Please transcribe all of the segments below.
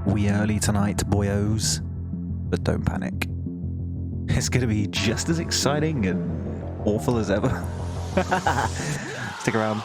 We early tonight, boyos. But don't panic. It's gonna be just as exciting and awful as ever. Stick around.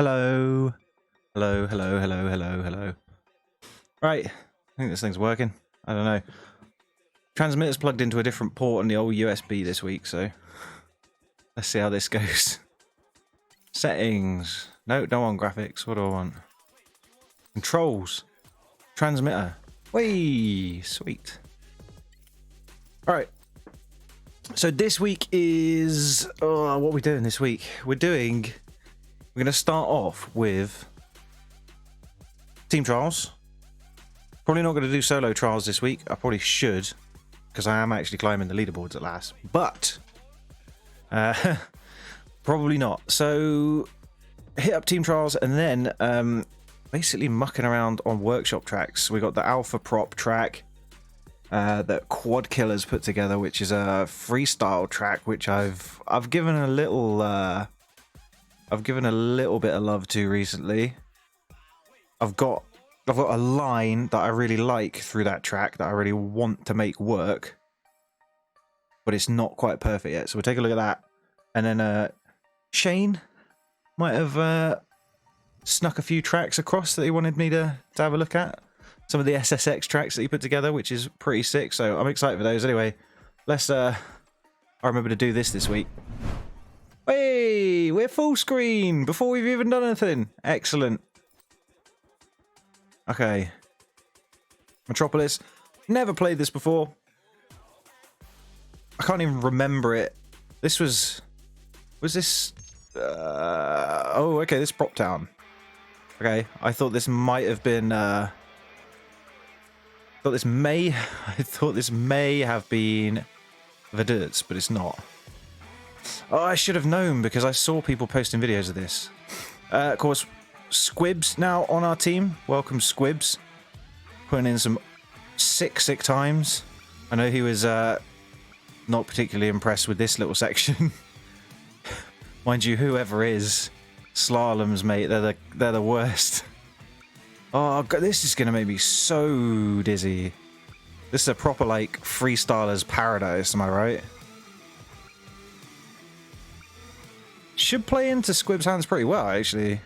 Hello. Hello, hello, hello, hello, hello. Right. I think this thing's working. I don't know. Transmitter's plugged into a different port on the old USB this week, so let's see how this goes. Settings. No, don't want graphics. What do I want? Controls. Transmitter. Whee! Sweet. Alright. So this week is... Oh, what are we doing this week? We're going to start off with team trials. Probably not going to do solo trials this week. I probably should, because I am actually climbing the leaderboards at last. But probably not. So hit up team trials and then basically mucking around on workshop tracks. We got the Alpha Prop track that Quad Killer's put together, which is a freestyle track, which I've given a little bit of love to recently. I've got a line that I really like through that track that I really want to make work, but it's not quite perfect yet. So we'll take a look at that, and then Shane might have snuck a few tracks across that he wanted me to have a look at. Some of the SSX tracks that he put together, which is pretty sick. So I'm excited for those. Anyway, let's I remember to do this week. Hey, we're full screen before we've even done anything. Excellent. Okay. Metropolis. Never played this before. I can't even remember it. This was this... oh, okay, this Prop Town. Okay, I thought this might have been... I thought this may have been Verdurts, but it's not. Oh, I should have known because I saw people posting videos of this. Of course, Squibs now on our team. Welcome, Squibs. Putting in some sick times. I know he was not particularly impressed with this little section. Mind you, whoever is, slaloms, mate, they're the worst. Oh, God, this is going to make me so dizzy. This is a proper, like, freestyler's paradise, am I right? Should play into Squib's hands pretty well, actually.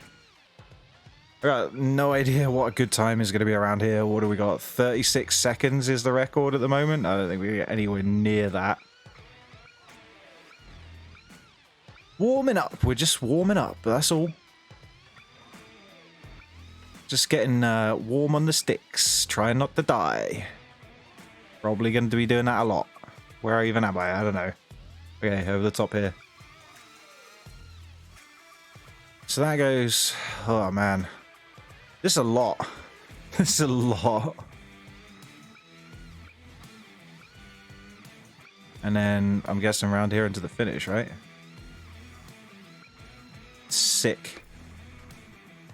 I got no idea what a good time is going to be around here. What do we got? 36 seconds is the record at the moment. I don't think we get anywhere near that. Warming up. We're just warming up. That's all. Just getting warm on the sticks. Trying not to die. Probably going to be doing that a lot. Where even am I? I don't know. Okay, over the top here. So that goes... Oh, man. This is a lot. This is a lot. And then I'm guessing around here into the finish, right? Sick.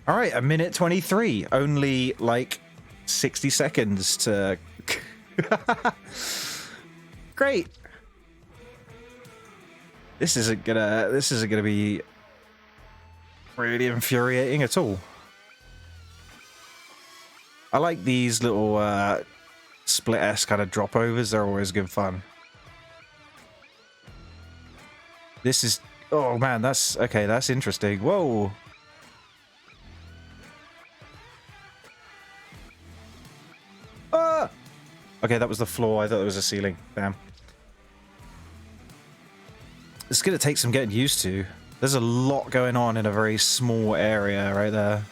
All right, 1:23. Only like 60 seconds to... Great. This isn't gonna be really infuriating at all. I like these little split S kind of drop overs. They're always good fun. This is... Oh, man, that's... Okay, that's interesting. Whoa. Ah! Okay, that was the floor. I thought it was a ceiling. Damn. It's going to take some getting used to. There's a lot going on in a very small area right there.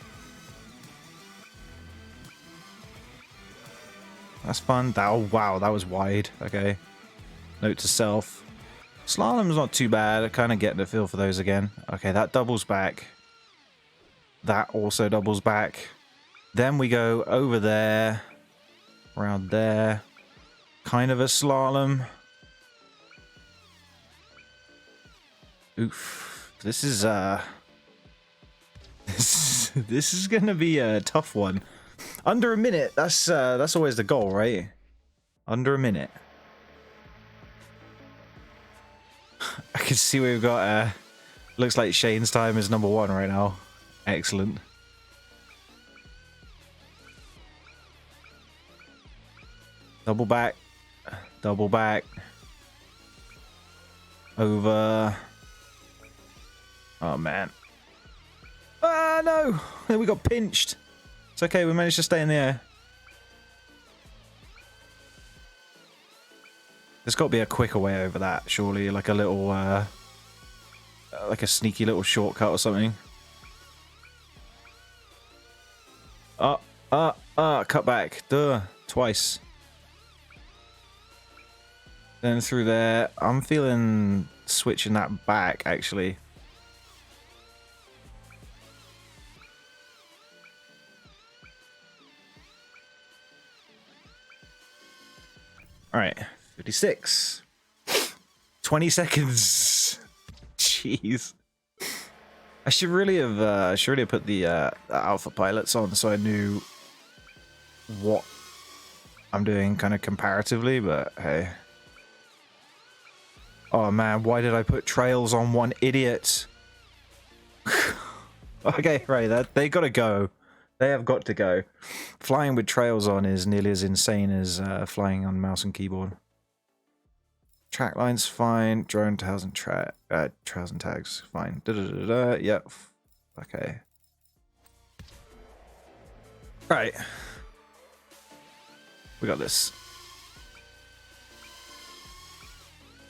That's fun. Oh, wow, that was wide. Okay. Note to self. Slalom's not too bad. I'm kind of getting a feel for those again. Okay, that doubles back. That also doubles back. Then we go over there. Around there. Kind of a slalom. Oof. This is this is gonna be a tough one. Under a minute, that's always the goal, right? Under a minute. I can see we've got looks like Shane's time is #1 right now. Excellent. Double back. Double back. Over. Oh man. Ah, no! We got pinched. It's okay, we managed to stay in the air. There's got to be a quicker way over that, surely. Like a little, like a sneaky little shortcut or something. Cut back. Duh. Twice. Then through there. I'm feeling switching that back, actually. Alright. 56. 20 seconds. Jeez. I should really have put the alpha pilots on so I knew what I'm doing kind of comparatively, but hey. Oh man, why did I put trails on one idiot? Okay, right, they gotta go. They have got to go. Flying with trails on is nearly as insane as flying on mouse and keyboard. Track lines fine. Drone trails and trails and tags fine. Yep. Okay. Right. We got this.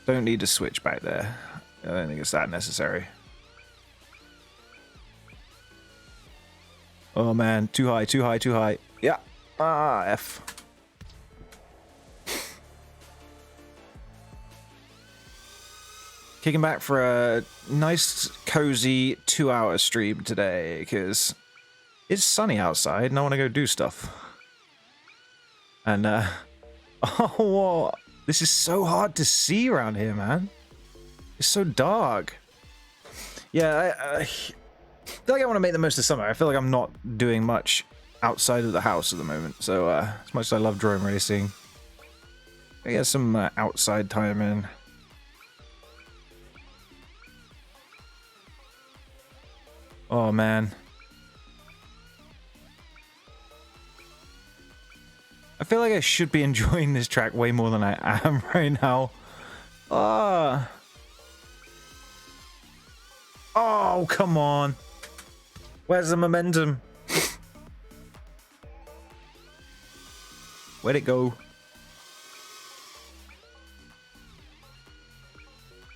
Don't need to switch back there. I don't think it's that necessary. Oh man, too high, too high, too high. Yeah. F. Kicking back for a nice, cozy 2-hour stream today, because it's sunny outside and I want to go do stuff. And, oh, this is so hard to see around here, man. It's so dark. Yeah, I feel like I want to make the most of summer. I feel like I'm not doing much outside of the house at the moment. So, as much as I love drone racing, I get some outside time in. Oh, man. I feel like I should be enjoying this track way more than I am right now. Oh, come on. Where's the momentum? Where'd it go?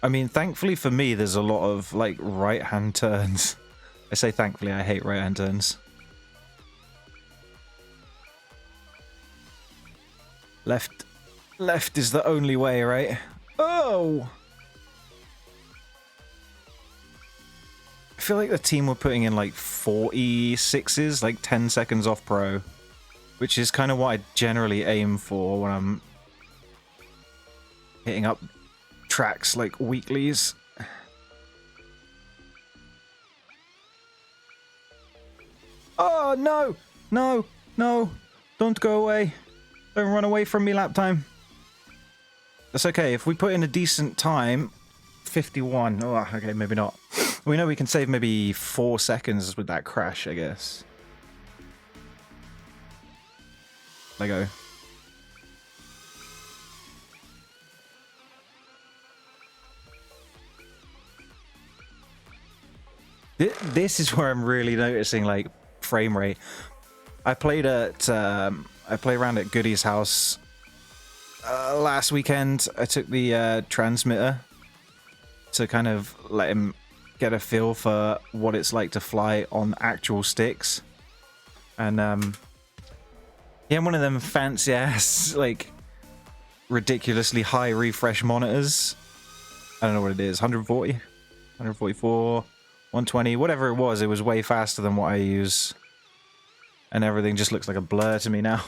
I mean, thankfully for me, there's a lot of, like, right-hand turns. I say thankfully, I hate right-hand turns. Left is the only way, right? Oh! I feel like the team were putting in like 46s, like 10 seconds off pro, which is kind of what I generally aim for when I'm hitting up tracks like weeklies. Oh, no! No! No! Don't go away. Don't run away from me lap time. That's okay. If we put in a decent time, 51. Oh, okay, maybe not. We know we can save maybe 4 seconds with that crash, I guess. Let go. This is where I'm really noticing, like, frame rate. I played around at Goody's house last weekend. I took the transmitter to kind of let him get a feel for what it's like to fly on actual sticks. And he had one of them fancy ass, like, ridiculously high refresh monitors. I don't know what it is, 140, 144, 120, whatever it was way faster than what I use. And everything just looks like a blur to me now.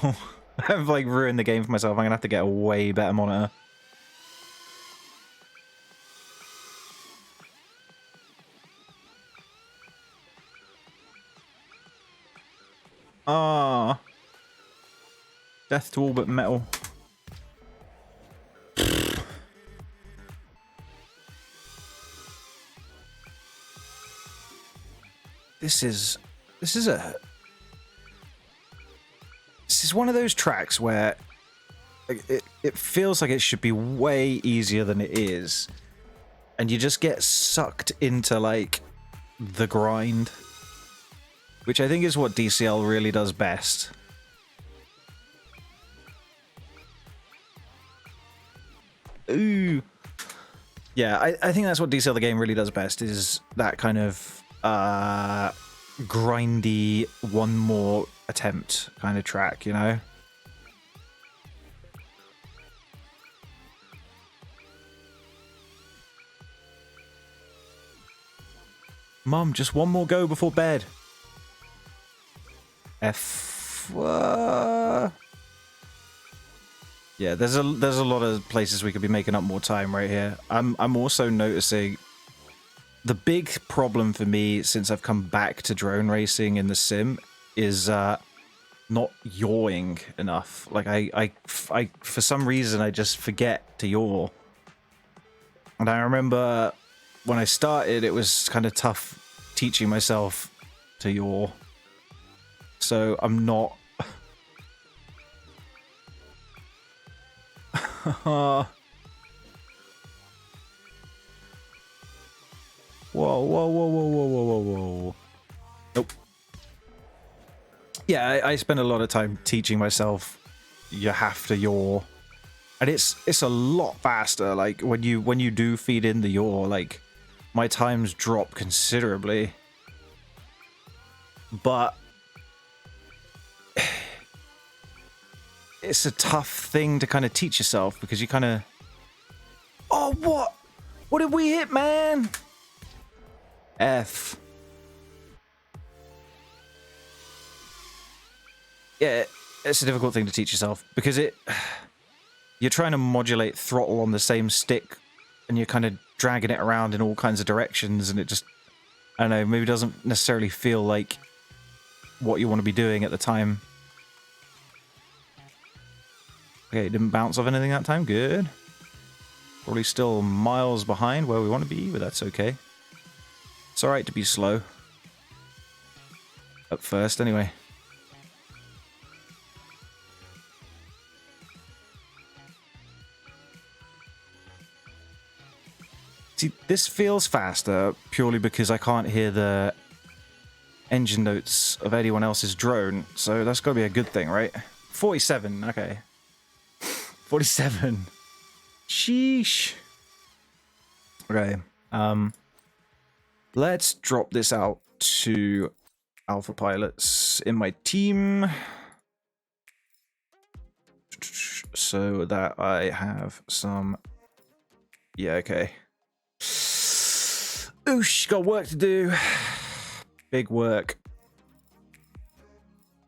I've like ruined the game for myself. I'm gonna have to get a way better monitor. Ah, death to all but metal. This is one of those tracks where it feels like it should be way easier than it is, and you just get sucked into like the grind. which I think is what DCL really does best. Ooh. Yeah, I think that's what DCL the game really does best, is that kind of grindy one more attempt kind of track, you know? Mum, just one more go before bed. F. Yeah, there's a lot of places we could be making up more time right here. I'm also noticing the big problem for me since I've come back to drone racing in the sim is not yawing enough. Like I for some reason I just forget to yaw. And I remember when I started, it was kind of tough teaching myself to yaw. So I'm not. Whoa, whoa, whoa, whoa, whoa, whoa, whoa. Nope. Yeah, I spend a lot of time teaching myself you have to yaw. And it's a lot faster. Like when you do feed in the yaw, like my times drop considerably. But it's a tough thing to kind of teach yourself because you kind of... Oh, what? What did we hit, man? F. Yeah, it's a difficult thing to teach yourself because you're trying to modulate throttle on the same stick and you're kind of dragging it around in all kinds of directions and it just, I don't know, maybe doesn't necessarily feel like what you want to be doing at the time. Okay, didn't bounce off anything that time. Good. Probably still miles behind where we want to be, but that's okay. It's alright to be slow. At first, anyway. See, this feels faster purely because I can't hear the engine notes of anyone else's drone, so that's got to be a good thing, right? 47, okay. 47. Sheesh. Okay. Let's drop this out to alpha pilots in my team so that I have some... Yeah, okay. Oosh, got work to do. Big work.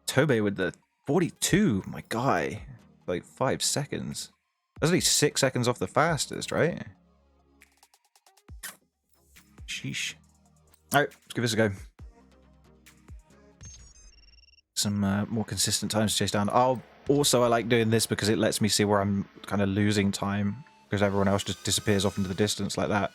Tobey with the 42, my guy. Like 5 seconds. That's only 6 seconds off the fastest, right? Sheesh. Alright, let's give this a go. Some more consistent times to chase down. I like doing this because it lets me see where I'm kind of losing time because everyone else just disappears off into the distance like that.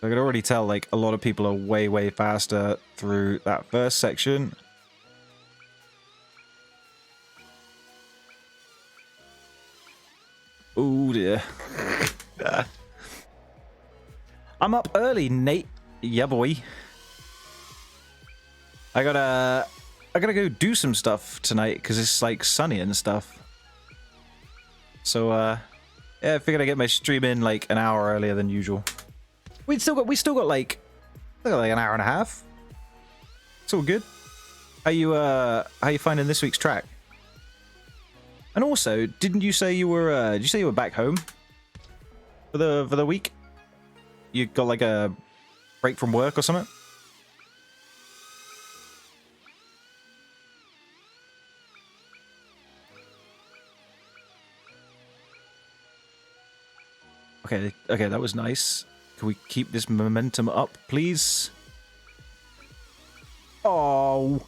I can already tell like a lot of people are way, way faster through that first section. Oh dear. I'm up early, Nate. Yeah, boy. I gotta go do some stuff tonight because it's like sunny and stuff. So yeah, I figured I'd get my stream in like an hour earlier than usual. We still got like an hour and a half. It's all good. How you finding this week's track? And also, didn't you say you were did you say you were back home for the week? You got like a break from work or something? Okay, that was nice. Can we keep this momentum up, please? Oh.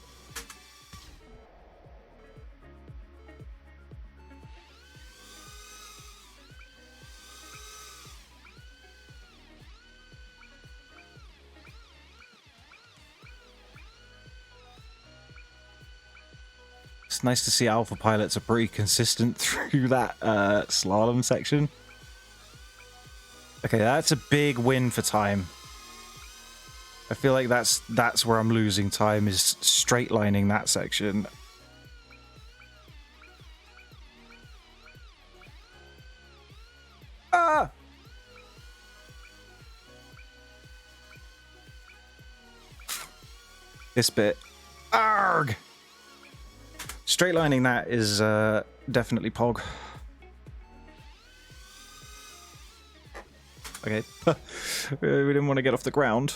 It's nice to see alpha pilots are pretty consistent through that slalom section. Okay, that's a big win for time. I feel like that's where I'm losing time, is straight lining that section. Ah! This bit. Arg! Straight lining that is definitely Pog. Okay. We didn't want to get off the ground.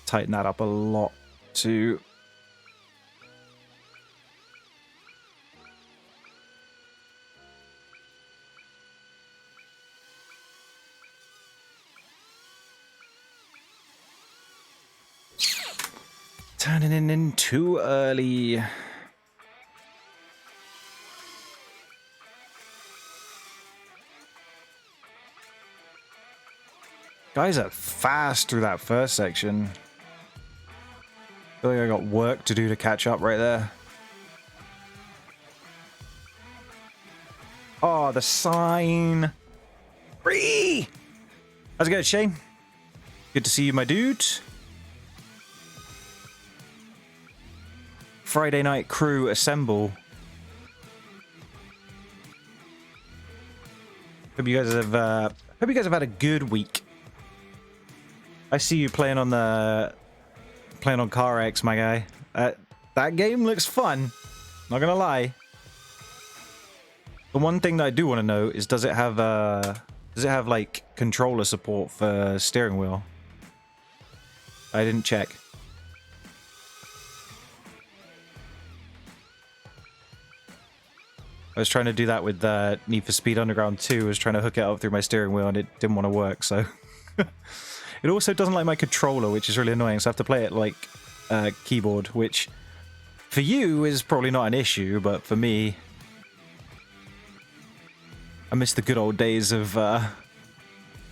Tighten that up a lot too. Turning in too early. Guys are fast through that first section. I feel like I got work to do to catch up right there. Oh, the sign. Free! How's it going, Shane? Good to see you, my dude. Friday night crew assemble. Hope you guys have had a good week. I see you playing on Car X, my guy. That game looks fun. Not gonna lie. The one thing that I do want to know is, does it have like controller support for steering wheel? I didn't check. I was trying to do that with Need for Speed Underground 2. I was trying to hook it up through my steering wheel and it didn't want to work, so... It also doesn't like my controller, which is really annoying, so I have to play it like keyboard, which for you is probably not an issue, but for me... I miss the good old days of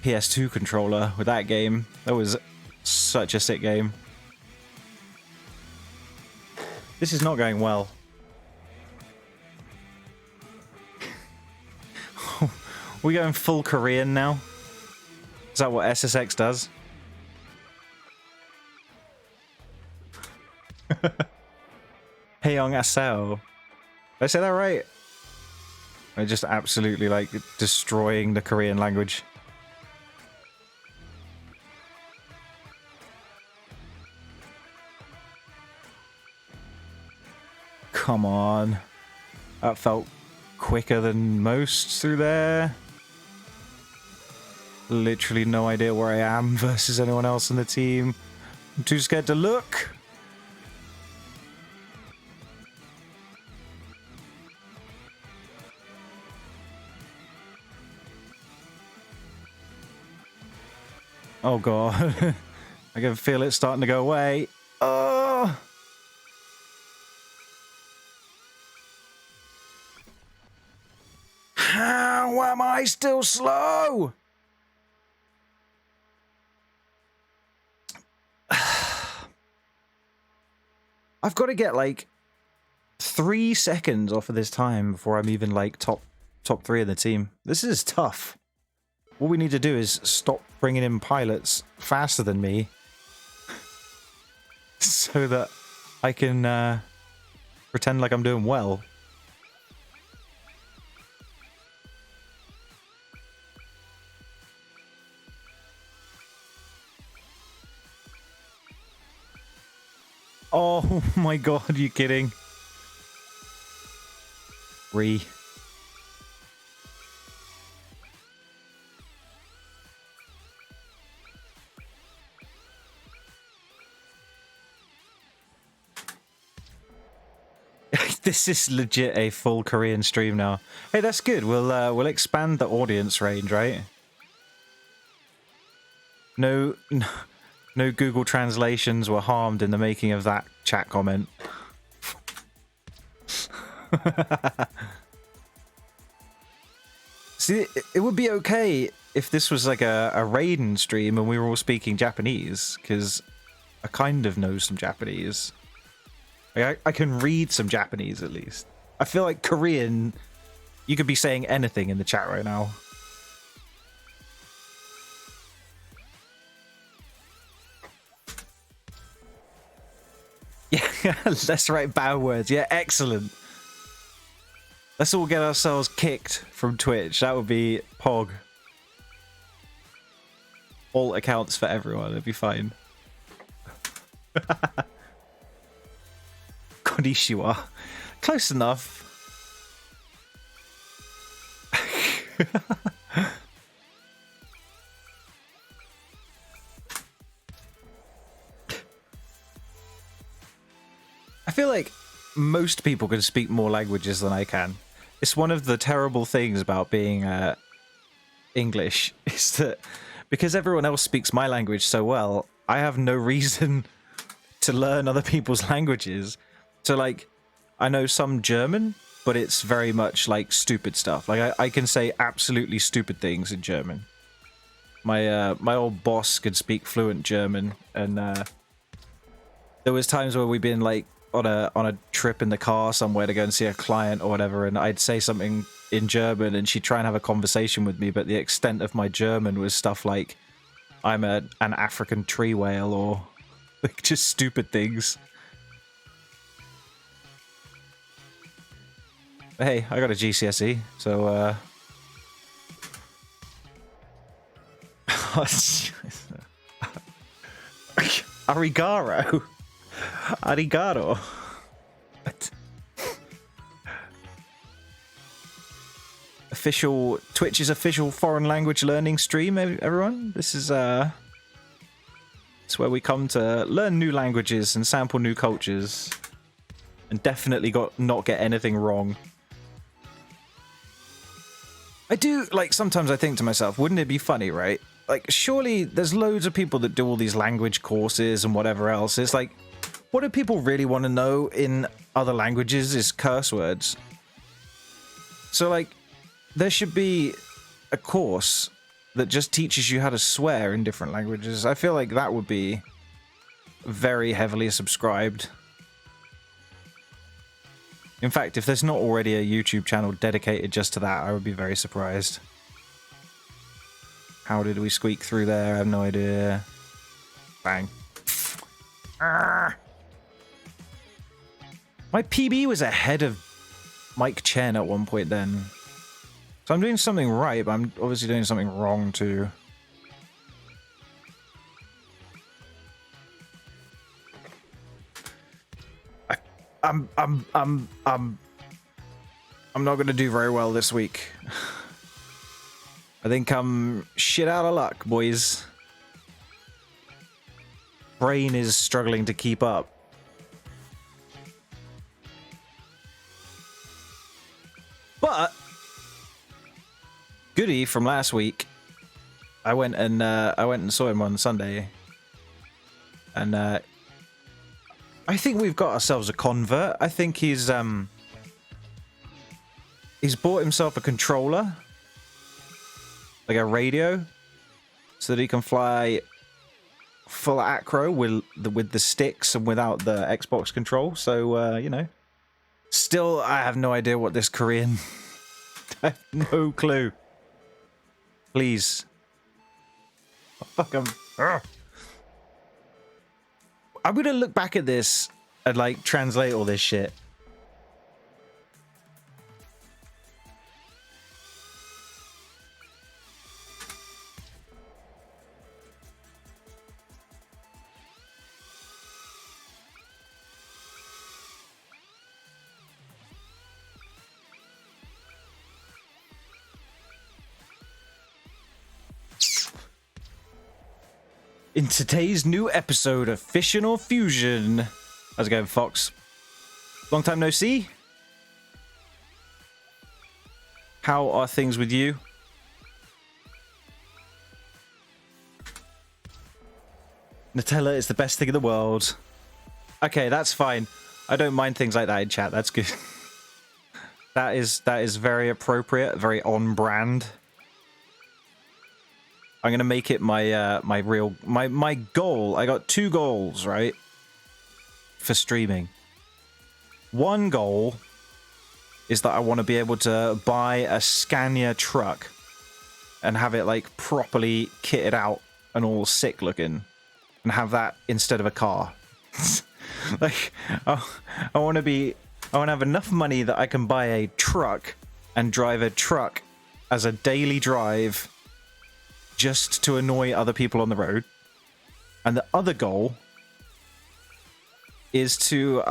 PS2 controller with that game. That was such a sick game. This is not going well. We going full Korean now? Is that what SSX does? Heyoung Asao. Did I say that right? I'm just absolutely like destroying the Korean language. Come on. That felt quicker than most through there. Literally no idea where I am versus anyone else in the team. I'm too scared to look. Oh god. I can feel it starting to go away. Oh! How am I still slow? I've got to get like 3 seconds off of this time before I'm even like top 3 of the team. This is tough. What we need to do is stop bringing in pilots faster than me so that I can pretend like I'm doing well. Oh my god, are you kidding? This is legit a full Korean stream now. Hey, that's good. We'll expand the audience range, right? No Google translations were harmed in the making of that chat comment. See, it would be okay if this was like a Raiden stream and we were all speaking Japanese, because I kind of know some Japanese. Like, I can read some Japanese at least. I feel like Korean, you could be saying anything in the chat right now. Yeah, let's write bad words. Yeah, excellent. Let's all get ourselves kicked from Twitch. That would be Pog. All accounts for everyone. It'd be fine. Konnichiwa. Close enough. I feel like most people can speak more languages than I can. It's one of the terrible things about being English is that because everyone else speaks my language so well, I have no reason to learn other people's languages. So like, I know some German, but it's very much like stupid stuff. Like I can say absolutely stupid things in German. My my old boss could speak fluent German, and there was times where we'd been like on a trip in the car somewhere to go and see a client or whatever, and I'd say something in German and she'd try and have a conversation with me, but the extent of my German was stuff like I'm an African tree whale or like just stupid things. But hey, I got a GCSE, so Arigaro. Arigato. What? Official Twitch's official foreign language learning stream, everyone. This is it's where we come to learn new languages and sample new cultures, and definitely not get anything wrong. I do, like, sometimes I think to myself, wouldn't it be funny, right? Like, surely there's loads of people that do all these language courses and whatever else. It's like, what do people really want to know in other languages is curse words. So, like, there should be a course that just teaches you how to swear in different languages. I feel like that would be very heavily subscribed. In fact, if there's not already a YouTube channel dedicated just to that, I would be very surprised. How did we squeak through there? I have no idea. Bang. Ah. My PB was ahead of Mike Chen at one point then. So I'm doing something right, but I'm obviously doing something wrong too. I'm not gonna do very well this week. I think I'm shit out of luck, boys. Brain is struggling to keep up. But Goody from last week, I went and saw him on Sunday, and I think we've got ourselves a convert. I think he's bought himself a controller, like a radio, so that he can fly full acro with the sticks and without the Xbox control. So you know, still I have no idea what this Korean. I have no clue. Please. Oh, fuck, I'm gonna look back at this and like translate all this shit. In today's new episode of Fission or Fusion. How's it going, Fox? Long time no see. How are things with you? Nutella is the best thing in the world. Okay, that's fine. I don't mind things like that in chat. That's good. That is very appropriate, very on brand. I'm gonna make it my my goal. I got 2 goals, right, for streaming. One goal is that I want to be able to buy a Scania truck and have it like properly kitted out and all sick looking, and have that instead of a car. Like, I want to have enough money that I can buy a truck and drive a truck as a daily drive just to annoy other people on the road. And the other goal is to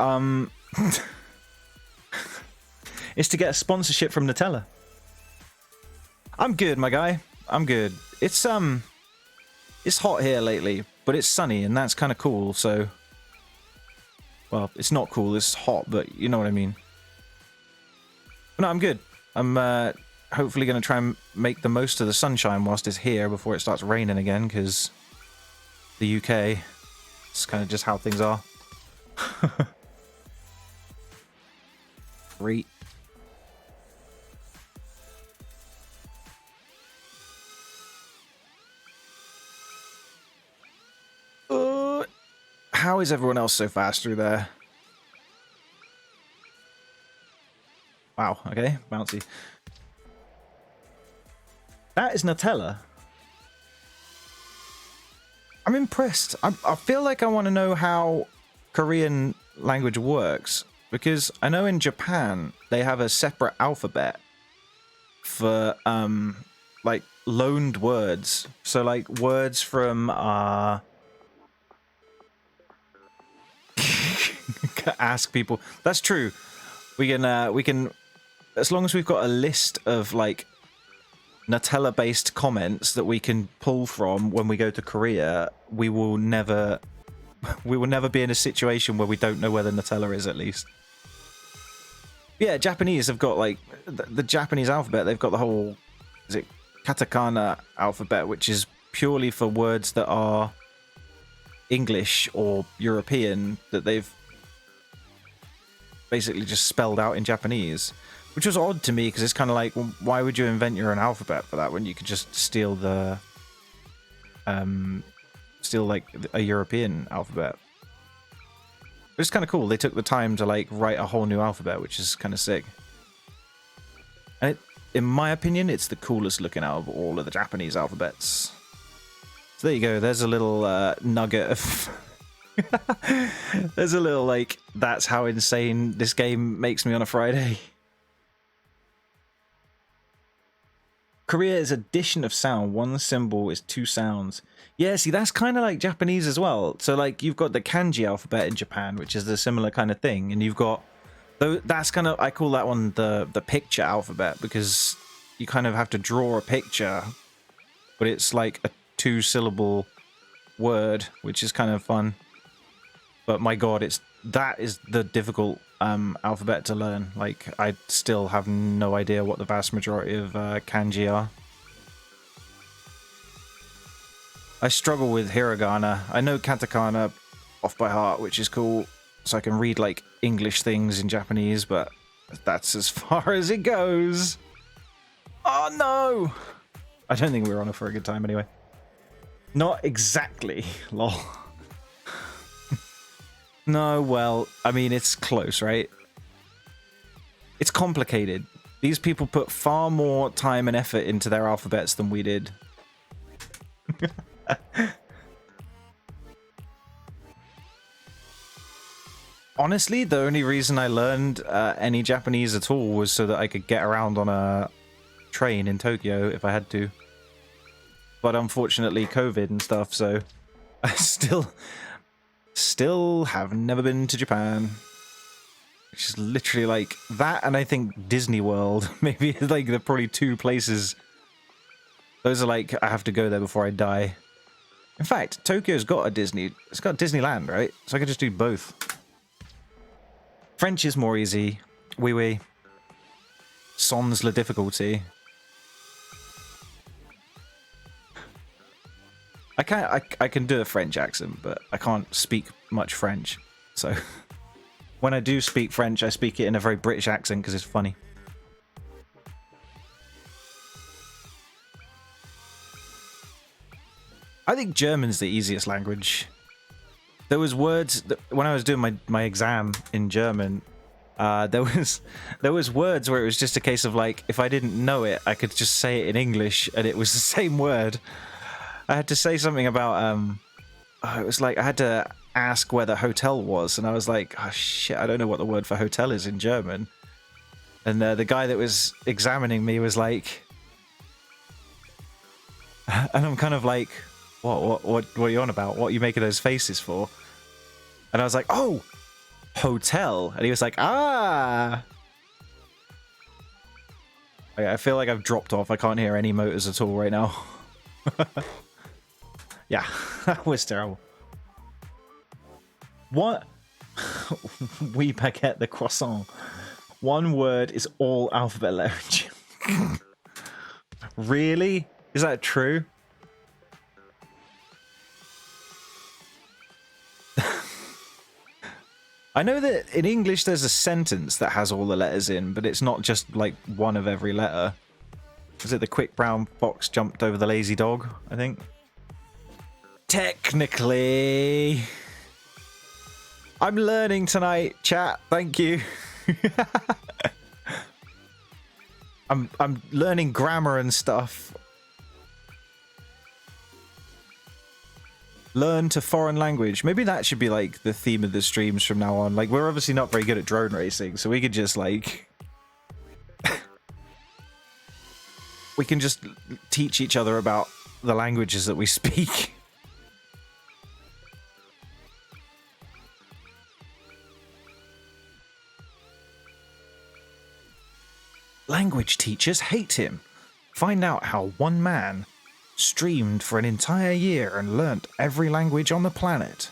is to get a sponsorship from Nutella. I'm good, my guy. I'm good. It's hot here lately, but it's sunny and that's kind of cool. So, well, it's not cool. It's hot, but you know what I mean. But no, I'm good. I'm hopefully going to try and make the most of the sunshine whilst it's here before it starts raining again, because the UK, it's kind of just how things are. Great. How is everyone else so fast through there? Wow, okay, bouncy. That is Nutella. I'm impressed. I feel like I want to know how Korean language works, because I know in Japan they have a separate alphabet for like loaned words. So like words from ask people. That's true. We can as long as we've got a list of like Nutella based comments that we can pull from when we go to Korea, we will never be in a situation where we don't know where the Nutella is, at least. Yeah, Japanese have got like the Japanese alphabet. They've got the whole, is it katakana alphabet, which is purely for words that are English or European, that they've basically just spelled out in Japanese, which was odd to me, because it's kind of like, well, why would you invent your own alphabet for that when you could just steal the like a European alphabet? But it's kind of cool. They took the time to like write a whole new alphabet, which is kind of sick. And in my opinion, it's the coolest looking out of all of the Japanese alphabets. So there you go. There's a little nugget of there's a little like, that's how insane this game makes me on a Friday. Korea is addition of sound. One symbol is two sounds. Yeah, see, that's kind of like Japanese as well. So like you've got the kanji alphabet in Japan, which is the similar kind of thing, and you've got that's kind of, I call that one the picture alphabet, because you kind of have to draw a picture, but it's like a 2-syllable word, which is kind of fun. But my god, that is the difficult alphabet to learn. Like, I still have no idea what the vast majority of kanji are. I struggle with hiragana. I know katakana off by heart, which is cool, so I can read like English things in Japanese, but that's as far as it goes. Oh no! I don't think we were on it for a good time anyway. Not exactly, lol. No, well, I mean, it's close, right? It's complicated. These people put far more time and effort into their alphabets than we did. Honestly, the only reason I learned any Japanese at all was so that I could get around on a train in Tokyo if I had to. But unfortunately, COVID and stuff, so I still have never been to Japan. Which is literally like that, and I think Disney World. Maybe like they're probably two places. Those are like, I have to go there before I die. In fact, Tokyo's got a it's got Disneyland, right? So I could just do both. French is more easy. Oui, oui. Sans la difficulty. I can do a French accent, but I can't speak much French. So when I do speak French, I speak it in a very British accent because it's funny. I think German's the easiest language. There was words that, when I was doing my exam in German, there was words where it was just a case of like, if I didn't know it, I could just say it in English and it was the same word. I had to say something about it was like I had to ask where the hotel was, and I was like, oh shit, I don't know what the word for hotel is in German. And the guy that was examining me was like, and I'm kind of like, what are you on about? What are you making those faces for? And I was like, oh, hotel. And he was like, ah. I feel like I've dropped off. I can't hear any motors at all right now. Yeah, that was terrible. What? Oui baguette the croissant. One word is all alphabet letters. Really? Is that true? I know that in English there's a sentence that has all the letters in, but it's not just like one of every letter. Was it the quick brown fox jumped over the lazy dog, I think? Technically. I'm learning tonight, chat. Thank you. I'm learning grammar and stuff. Learn to foreign language. Maybe that should be like the theme of the streams from now on. Like, we're obviously not very good at drone racing, so we could just like we can just teach each other about the languages that we speak. Language teachers hate him. Find out how one man streamed for an entire year and learnt every language on the planet.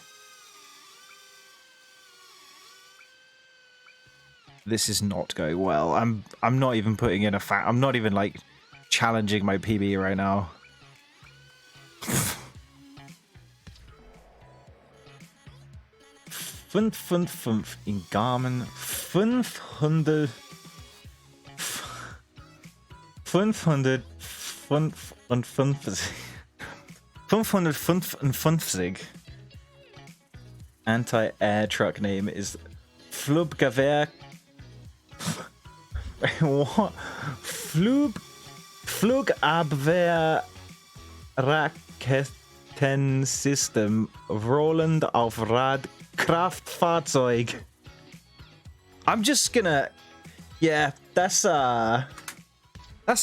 This is not going well. I'm not even putting in a I'm not even like challenging my PB right now. In Garmin 500 555 anti-air truck name is Fluggewehr. What? Flugabwehr Raketensystem rollend auf Rad Kraftfahrzeug. I'm just gonna, yeah, that's a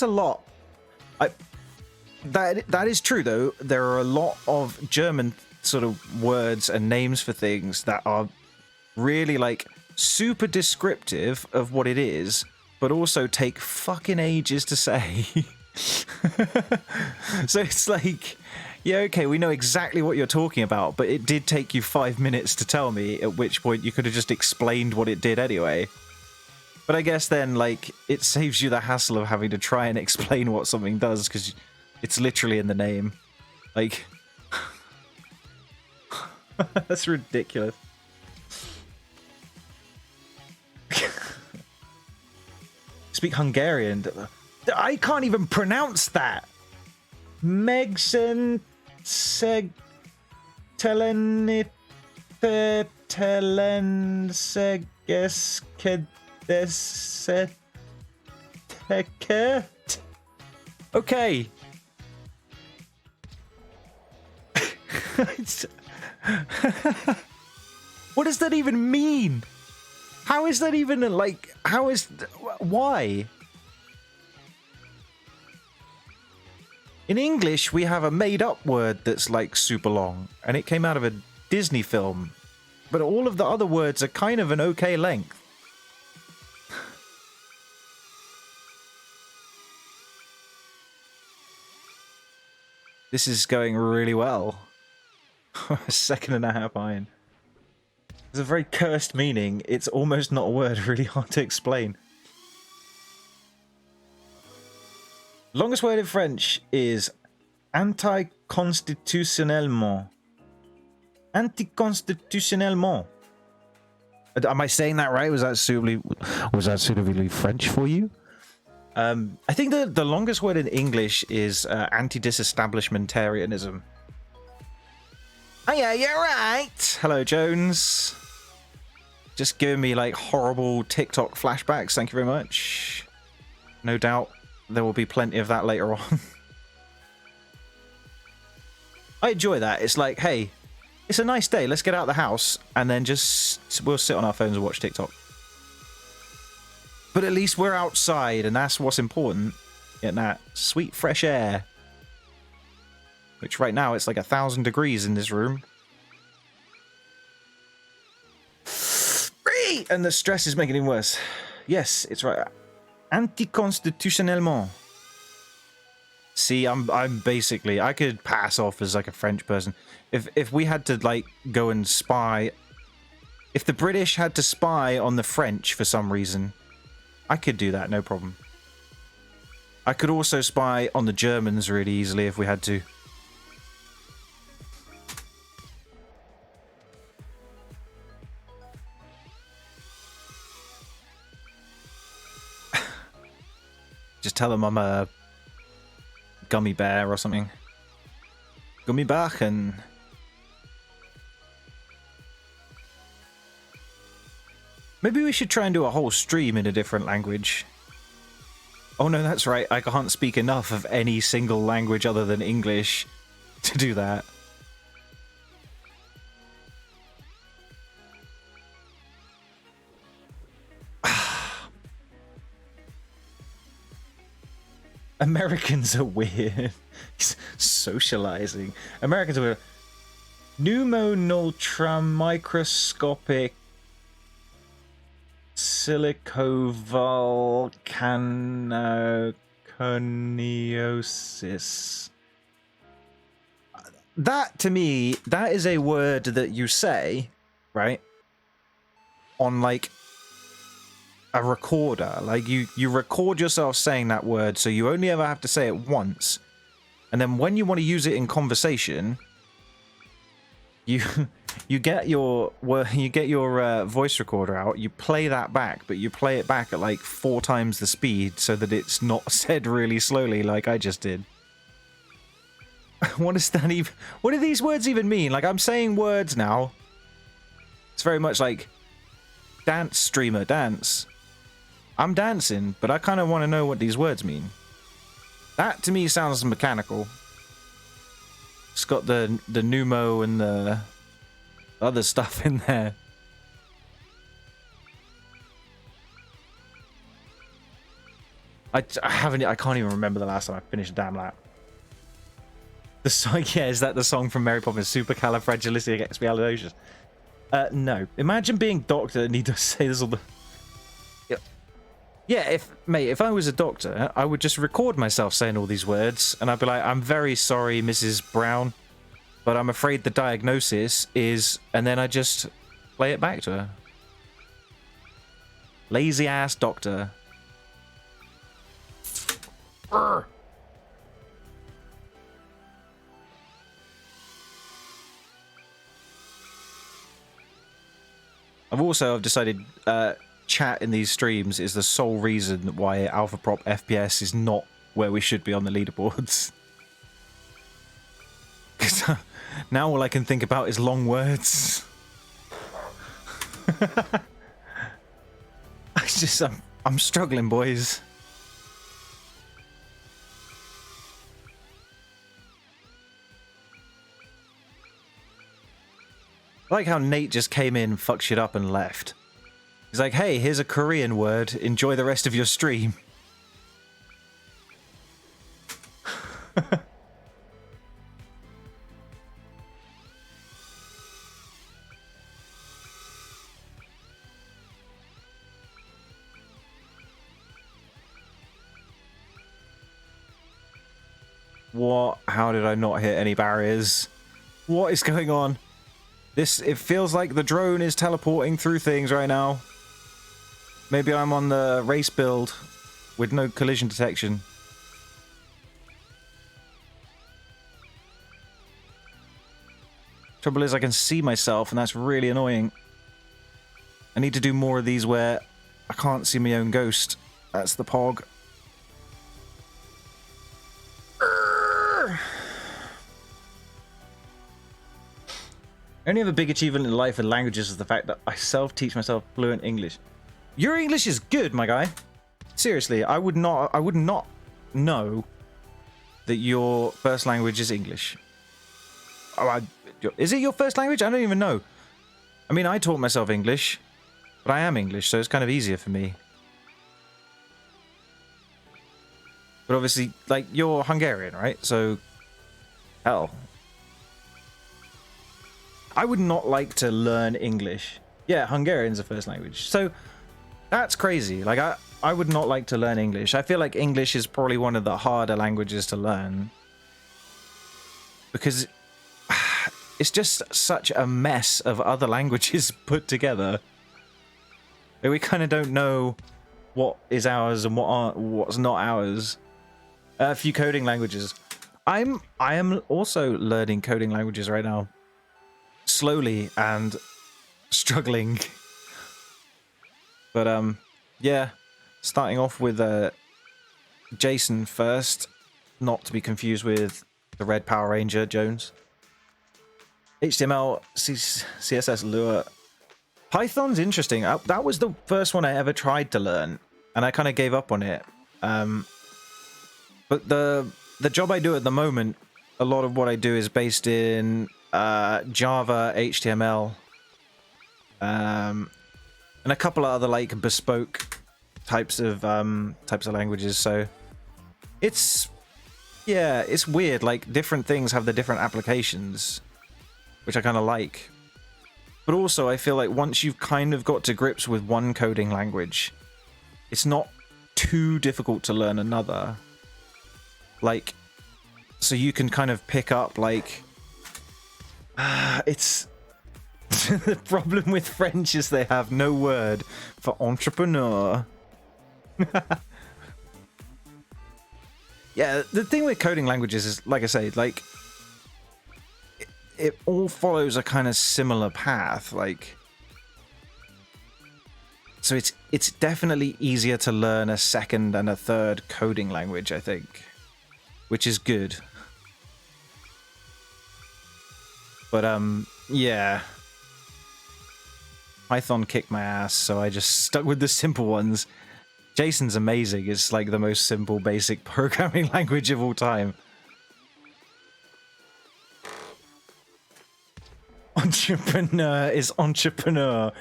lot. That is true though. There are a lot of German sort of words and names for things that are really like super descriptive of what it is, but also take fucking ages to say. So it's like, yeah, okay, we know exactly what you're talking about, but it did take you 5 minutes to tell me, at which point you could have just explained what it did anyway. But I guess then, like, it saves you the hassle of having to try and explain what something does, because it's literally in the name. Like, that's ridiculous. Speak Hungarian. I can't even pronounce that. Megsen seg telenit telen segesket. Okay. What does that even mean? How is that even like, why? In English, we have a made-up word that's like super long, and it came out of a Disney film, but all of the other words are kind of an okay length. This is going really well. A second and a half behind. There's a very cursed meaning. It's almost not a word, really hard to explain. Longest word in French is anticonstitutionnellement. Anticonstitutionnellement. Am I saying that right? Was that suitably French for you? I think the longest word in English is anti-disestablishmentarianism. Oh yeah, you're right. Hello, Jones. Just giving me like horrible TikTok flashbacks. Thank you very much. No doubt there will be plenty of that later on. I enjoy that. It's like, hey, It's a nice day. Let's get out of the house and then we'll sit on our phones and watch TikTok. But at least we're outside, and that's what's important. Getting that sweet fresh air. Which right now it's like 1,000 degrees in this room. And the stress is making it worse. Yes, it's right. Anticonstitutionnellement. See, I'm basically, I could pass off as like a French person. If we had to like go and spy, if the British had to spy on the French for some reason, I could do that, no problem. I could also spy on the Germans really easily if we had to. Just tell them I'm a gummy bear or something. Gummibärchen. Maybe we should try and do a whole stream in a different language. Oh no, that's right. I can't speak enough of any single language other than English to do that. Americans are weird. Socializing. Americans are weird. Pneumonultramicroscopic silicovolcanoconiosis. That, to me, that is a word that you say, right? On, like, a recorder. Like, you record yourself saying that word, so you only ever have to say it once. And then when you want to use it in conversation, you get your voice recorder out, you play that back, but you play it back at like 4 times the speed so that it's not said really slowly like I just did. What does that even... What do these words even mean? Like, I'm saying words now. It's very much like dance streamer, dance. I'm dancing, but I kind of want to know what these words mean. That to me sounds mechanical. It's got the pneumo and the other stuff in there. I can't even remember the last time I finished a damn lap. The song, yeah, is that the song from Mary Poppins, Supercalifragilisticexpialidocious? No. Imagine being doctor and need to say this all the... Yeah, if I was a doctor, I would just record myself saying all these words, and I'd be like, I'm very sorry, Mrs. Brown, but I'm afraid the diagnosis is... And then I just play it back to her. Lazy-ass doctor. Urgh. I've decided chat in these streams is the sole reason why Alpha Prop FPS is not where we should be on the leaderboards. Because now all I can think about is long words. I'm struggling, boys. I like how Nate just came in, fucked shit up, and left. He's like, hey, here's a Korean word. Enjoy the rest of your stream. What? How did I not hit any barriers? What is going on? It feels like the drone is teleporting through things right now. Maybe I'm on the race build with no collision detection. Trouble is I can see myself and that's really annoying. I need to do more of these where I can't see my own ghost. That's the pog. I only have a big achievement in life and languages is the fact that I self-teach myself fluent English. Your English is good, my guy. Seriously, I would not know that your first language is English. Oh, Is it your first language? I don't even know. I mean, I taught myself English, but I am English, so it's kind of easier for me. But obviously, like, you're Hungarian, right? So, hell. I would not like to learn English. Yeah, Hungarian's a first language. So, that's crazy. Like, I would not like to learn English. I feel like English is probably one of the harder languages to learn. Because it's just such a mess of other languages put together. We kind of don't know what is ours and what's not ours. A few coding languages. I am also learning coding languages right now, slowly and struggling. But yeah, starting off with Jason first, not to be confused with the Red Power Ranger Jones. HTML, CSS, Lua. Python's interesting. That was the first one I ever tried to learn, and I kind of gave up on it. But the job I do at the moment, a lot of what I do is based in Java, HTML, and a couple of other like bespoke types of languages. So it's weird. Like different things have the different applications, which I kind of like. But also I feel like once you've kind of got to grips with one coding language, it's not too difficult to learn another. Like, so you can kind of pick up, like, it's the problem with French is they have no word for entrepreneur. Yeah, the thing with coding languages is, like I say, like, it all follows a kind of similar path, like, so it's definitely easier to learn a second and a third coding language, I think. Which is good. But, yeah. Python kicked my ass, so I just stuck with the simple ones. Jason's amazing. It's like the most simple, basic programming language of all time. Entrepreneur is entrepreneur.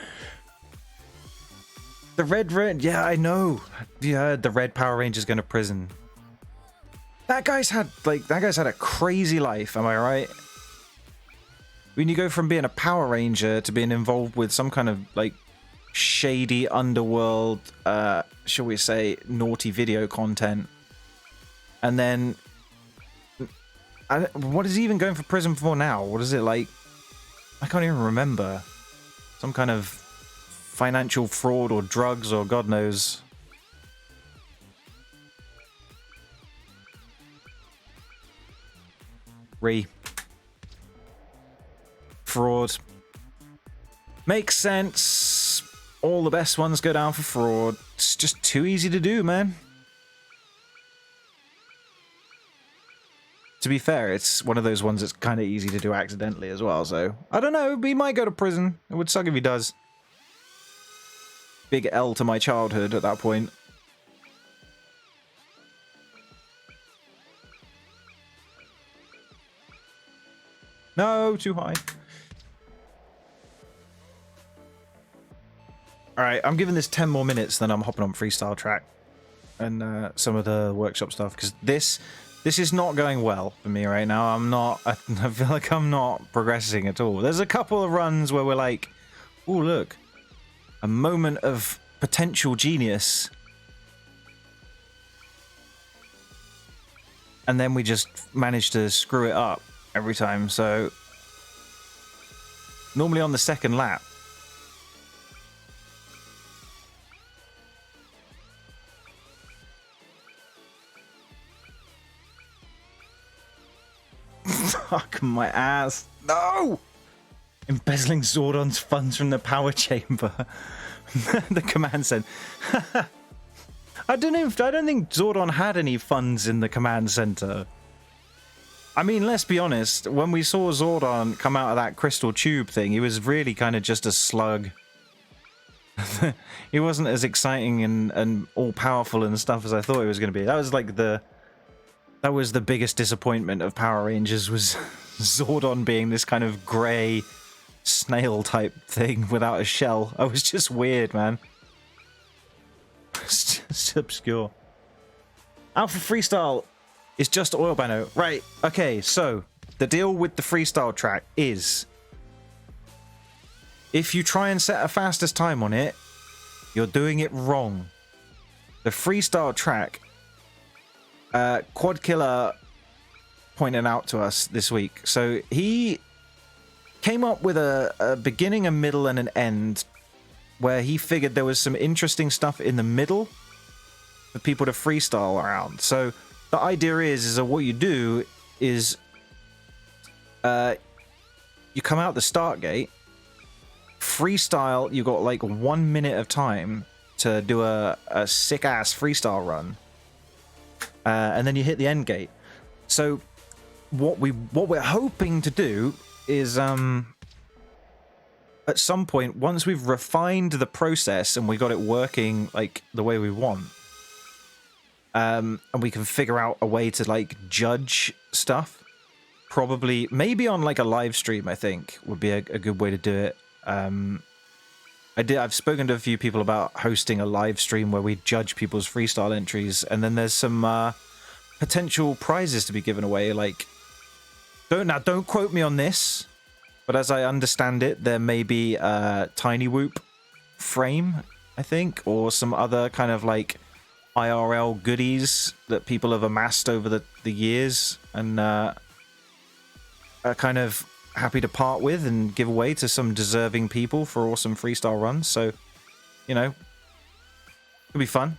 The Red, yeah, I know. You heard the Red Power Ranger's going to prison. That guy's had a crazy life, am I right? When you go from being a Power Ranger to being involved with some kind of, like, shady underworld, shall we say, naughty video content. And then, what is he even going for prison for now? What is it, like? I can't even remember. Some kind of financial fraud or drugs or God knows. Fraud. Makes sense. All the best ones go down for fraud. It's just too easy to do, man. To be fair, it's one of those ones that's kind of easy to do accidentally as well, so I don't know, he might go to prison. It would suck if he does. Big L to my childhood at that point. No, too high. Alright, I'm giving this 10 more minutes, then I'm hopping on freestyle track and some of the workshop stuff, because this is not going well for me right now. I feel like I'm not progressing at all. There's a couple of runs where we're like, oh look, a moment of potential genius. And then we just manage to screw it up every time, so normally on the second lap. Fuck my ass. No! Embezzling Zordon's funds from the power chamber. The command center. I don't think Zordon had any funds in the command center. I mean, let's be honest, when we saw Zordon come out of that crystal tube thing, he was really kind of just a slug. He wasn't as exciting and all-powerful and stuff as I thought he was going to be. That was like the That was the biggest disappointment of Power Rangers, was Zordon being this kind of grey snail type thing without a shell. I was just weird, man. It's just obscure. Alpha Freestyle is just oil bano. Right, okay, so the deal with the freestyle track is if you try and set a fastest time on it, you're doing it wrong. The freestyle track, Quad Killer pointed out to us this week. So he came up with a beginning, a middle, and an end where he figured there was some interesting stuff in the middle for people to freestyle around. So the idea is that what you do is you come out the start gate, freestyle, you got like 1 minute of time to do a sick ass freestyle run, and then you hit the end gate. So what we're hoping to do is at some point, once we've refined the process and we got it working like the way we want, and we can figure out a way to like judge stuff, probably maybe on like a live stream, I think would be a good way to do it. I've spoken to a few people about hosting a live stream where we judge people's freestyle entries, and then there's some potential prizes to be given away. Like, don't quote me on this, but as I understand it, there may be a Tiny Whoop frame, I think, or some other kind of like IRL goodies that people have amassed over the years and are kind of happy to part with and give away to some deserving people for awesome freestyle runs. So, you know, it'll be fun.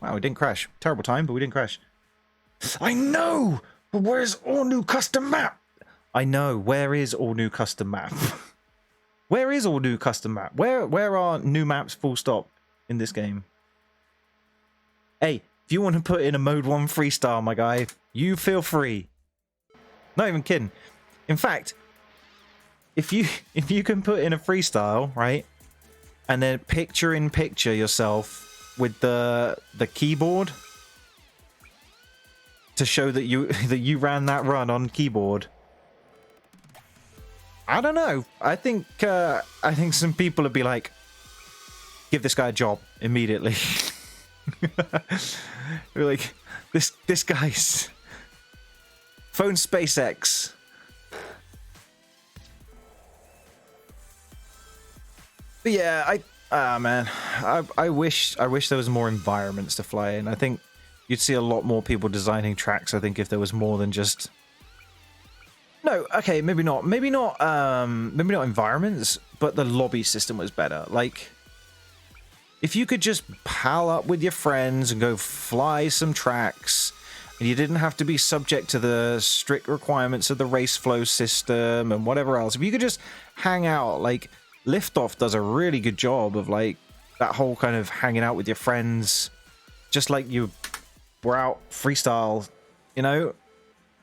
Wow, we didn't crash. Terrible time, but we didn't crash. I know, but where's all new custom map? I know, where is all new custom map? Where is all new custom map? Where are new maps full stop in this game? Hey, if you want to put in a mode 1 freestyle, my guy, you feel free. Not even kidding. In fact, if you can put in a freestyle, right, and then picture in picture yourself with the keyboard to show that you ran that run on keyboard, I don't know. I think some people would be like, give this guy a job immediately. We're like, this guy's phone SpaceX. But yeah, man, I wish there was more environments to fly in. I think you'd see a lot more people designing tracks, I think, if there was more than just... No, okay, maybe not environments, but the lobby system was better. Like, if you could just pal up with your friends and go fly some tracks, and you didn't have to be subject to the strict requirements of the race flow system and whatever else. If you could just hang out, like, Liftoff does a really good job of, like, that whole kind of hanging out with your friends, just like you were out freestyle, you know,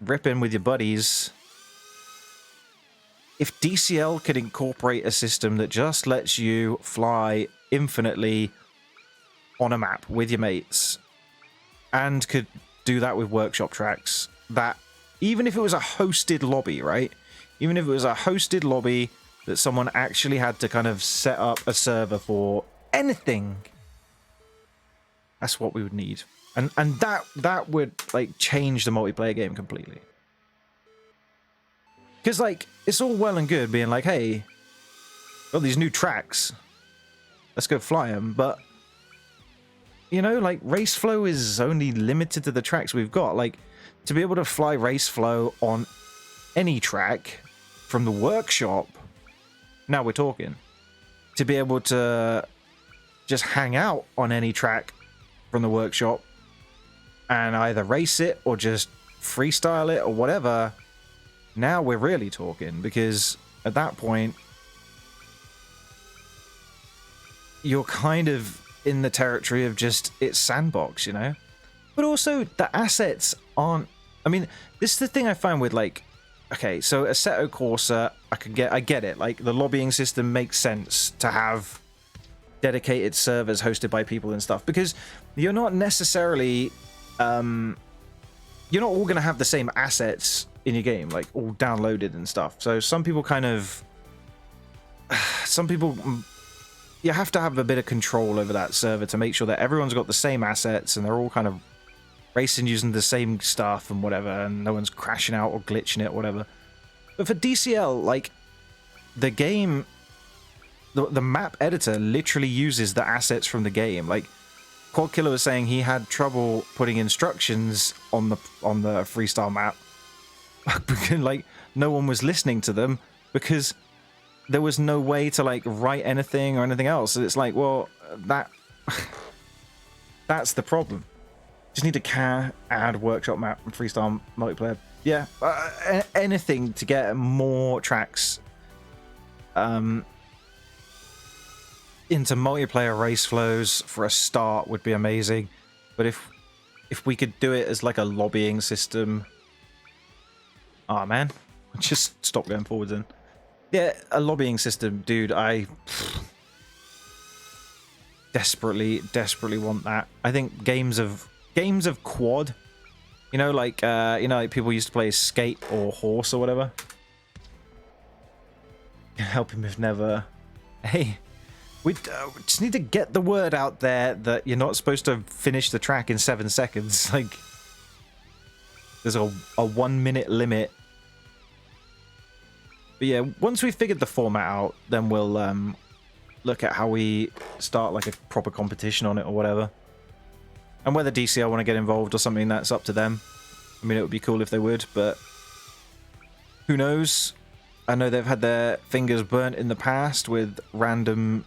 ripping with your buddies. If DCL could incorporate a system that just lets you fly infinitely on a map with your mates, and could do that with workshop tracks, that even if it was a hosted lobby, right? Even if it was a hosted lobby that someone actually had to kind of set up a server for anything, that's what we would need. And that would like change the multiplayer game completely. Because, like, it's all well and good being like, hey, got these new tracks, let's go fly them. But, you know, like, race flow is only limited to the tracks we've got. Like, to be able to fly race flow on any track from the workshop, now we're talking. To be able to just hang out on any track from the workshop and either race it or just freestyle it or whatever... Now we're really talking, because at that point, you're kind of in the territory of just, it's sandbox, you know? But also, the assets aren't... I mean, this is the thing I find with, like... Okay, so Assetto Corsa, I get it. Like, the lobbying system makes sense to have dedicated servers hosted by people and stuff, because you're not necessarily... you're not all going to have the same assets in your game, like all downloaded and stuff. So some people you have to have a bit of control over that server to make sure that everyone's got the same assets and they're all kind of racing using the same stuff and whatever, and no one's crashing out or glitching it or whatever. But for DCL, like, the game, the map editor literally uses the assets from the game. Like, Quad Killer was saying he had trouble putting instructions on the freestyle map because, like, no one was listening to them because there was no way to, like, write anything or anything else. And it's like, well, that's the problem. Just need to add workshop map and freestyle multiplayer. Yeah, anything to get more tracks into multiplayer race flows for a start would be amazing. But if we could do it as like a lobbying system, oh man, just stop going forwards then. Yeah, a lobbying system, dude. I desperately want that. I think games of quad, you know, like like people used to play skate or horse or whatever. Help him if never. Hey, we just need to get the word out there that you're not supposed to finish the track in 7 seconds. Like, there's a 1 minute limit. But yeah, once we've figured the format out, then we'll look at how we start like a proper competition on it or whatever. And whether DCL want to get involved or something, that's up to them. I mean, it would be cool if they would, but who knows? I know they've had their fingers burnt in the past with random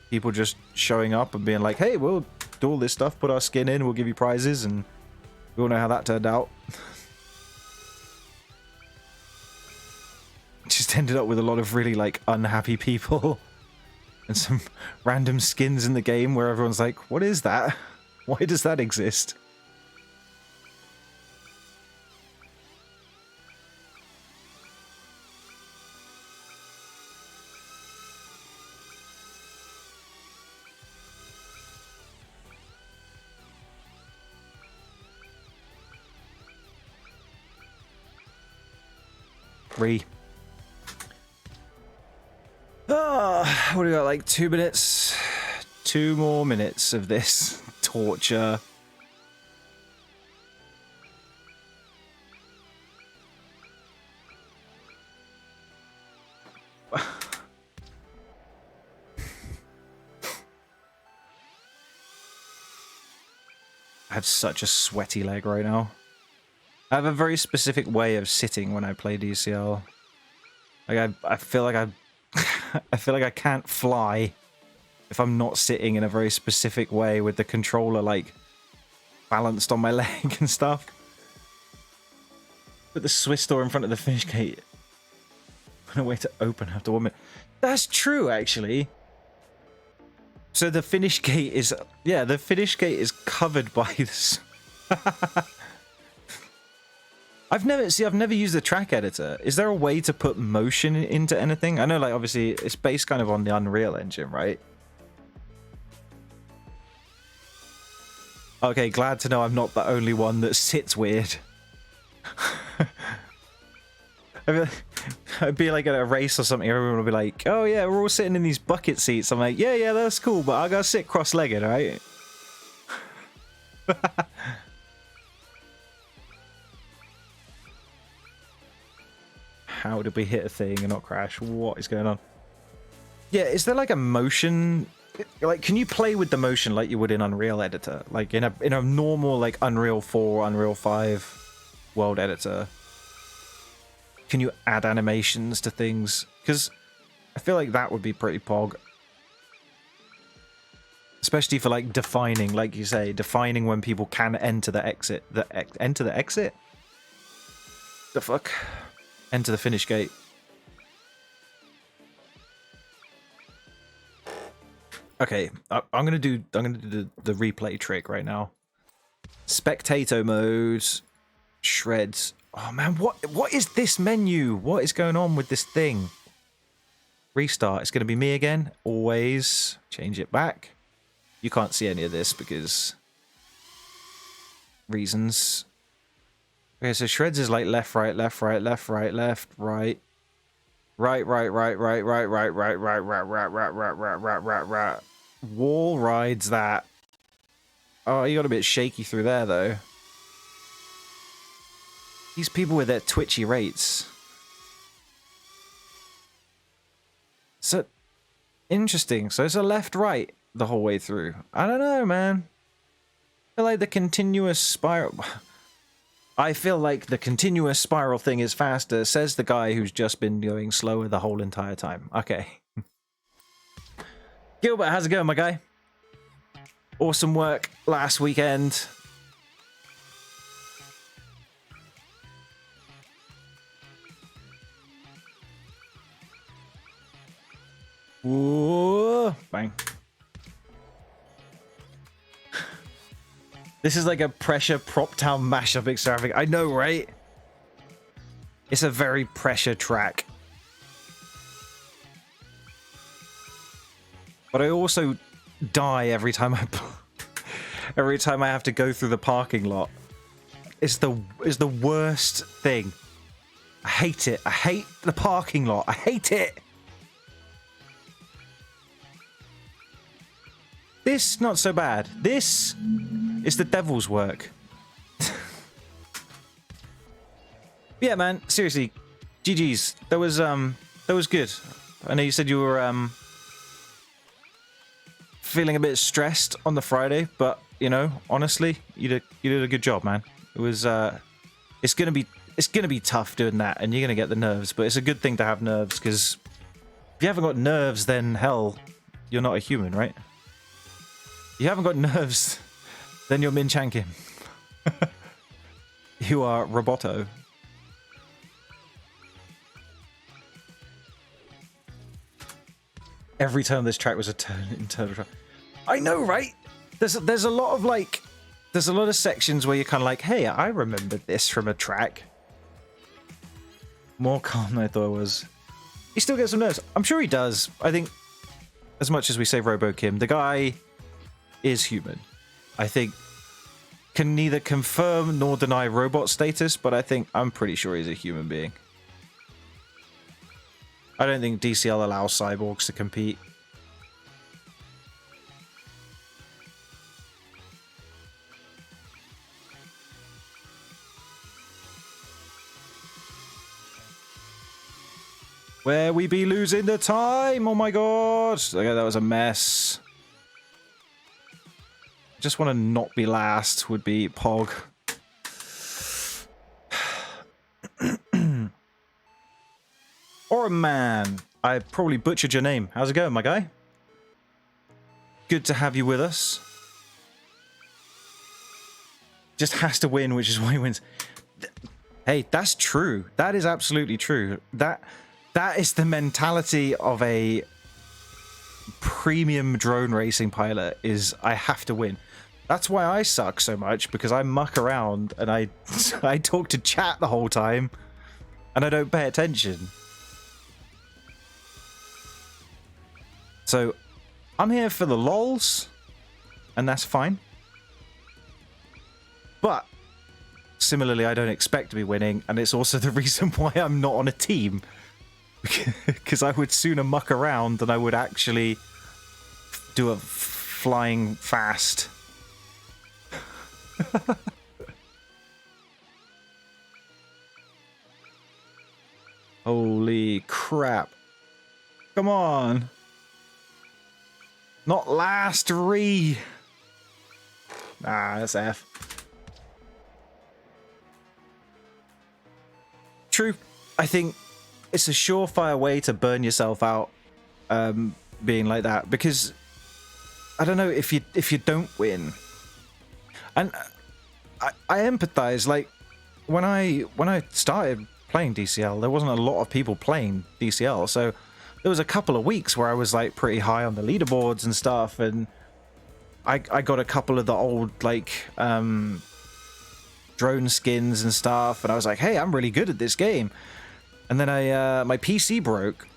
people just showing up and being like, hey, we'll do all this stuff, put our skin in, we'll give you prizes, and we all know how that turned out. Just ended up with a lot of really, like, unhappy people and some random skins in the game where everyone's like, what is that? Why does that exist? What do we got, like 2 minutes? 2 more minutes of this torture. I have such a sweaty leg right now. I have a very specific way of sitting when I play DCL. Like I feel like I feel like I can't fly if I'm not sitting in a very specific way with the controller like balanced on my leg and stuff. Put the Swiss door in front of the finish gate. No way to open after 1 minute. That's true, actually. So the finish gate is, yeah, the finish gate is covered by this. I've never used the track editor. Is there a way to put motion into anything? I know, like, obviously it's based kind of on the Unreal Engine, right? Okay, glad to know I'm not the only one that sits weird. I'd be like at a race or something, everyone would be like, oh yeah, we're all sitting in these bucket seats. I'm like, yeah, that's cool, but I gotta sit cross-legged, right? How did we hit a thing and not crash? What is going on? Yeah, is there like a motion? Like, can you play with the motion like you would in Unreal Editor? Like in a normal like Unreal 4, Unreal 5 world editor? Can you add animations to things? Because I feel like that would be pretty pog. Especially for like defining, like you say, defining when people can enter the exit. Enter the exit? The fuck? Enter the finish gate. Okay, I'm gonna do the replay trick right now. Spectator mode, shreds. Oh man, what is this menu? What is going on with this thing? Restart. It's gonna be me again. Always change it back. You can't see any of this because reasons. Okay, so shreds is like left, right, left, right, left, right, left, right. Right, right, right, right, right, right, right, right, right, right, right, right, right, right, right, right. Wall rides that. Oh, you got a bit shaky through there, though. These people with their twitchy rates. So, interesting. So it's a left-right the whole way through. I don't know, man. I feel like the continuous spiral... I feel like the continuous spiral thing is faster, says the guy who's just been going slower the whole entire time. Okay. Gilbert, how's it going, my guy? Awesome work last weekend. Whoa, bang. This is like a pressure prop town mashup extravagant. I know, right? It's a very pressure track. But I also die every time I have to go through the parking lot. It's the worst thing. I hate it. I hate the parking lot. I hate it. This, not so bad. This is the devil's work. Yeah, man, seriously. GG's. That was good. I know you said you were feeling a bit stressed on the Friday, but you know, honestly, you did a good job, man. It was it's gonna be tough doing that, and you're gonna get the nerves, but it's a good thing to have nerves, because if you haven't got nerves, then hell, you're not a human, right? You haven't got nerves, then you're Min Chan Kim. You are Roboto. Every turn this track was a turn internal track. I know, right? There's a lot of like, there's a lot of sections where you're kind of like, hey, I remember this from a track. More calm than I thought it was. He still gets some nerves. I'm sure he does. I think, as much as we say Robo Kim, the guy is human. I think can neither confirm nor deny robot status, but I'm pretty sure he's a human being. I don't think DCL allows cyborgs to compete. Where we be losing the time? Oh my god! Okay, that was a mess. Just want to not be last would be Pog. Or a man. I probably butchered your name. How's it going, my guy? Good to have you with us. Just has to win, which is why he wins. Hey, that's true. That is absolutely true. That is the mentality of a premium drone racing pilot, is I have to win. That's why I suck so much, because I muck around and I talk to chat the whole time and I don't pay attention. So I'm here for the lols, and that's fine. But similarly, I don't expect to be winning, and it's also the reason why I'm not on a team. Because I would sooner muck around than I would actually do a flying fast. Holy crap. Come on. Not last re. Ah, that's F. True. I think it's a surefire way to burn yourself out, being like that, because I don't know, if you don't win. And I empathize. Like when I started playing DCL, there wasn't a lot of people playing DCL, so there was a couple of weeks where I was like pretty high on the leaderboards and stuff, and I got a couple of the old like drone skins and stuff, and I was like, hey, I'm really good at this game. And then my PC broke.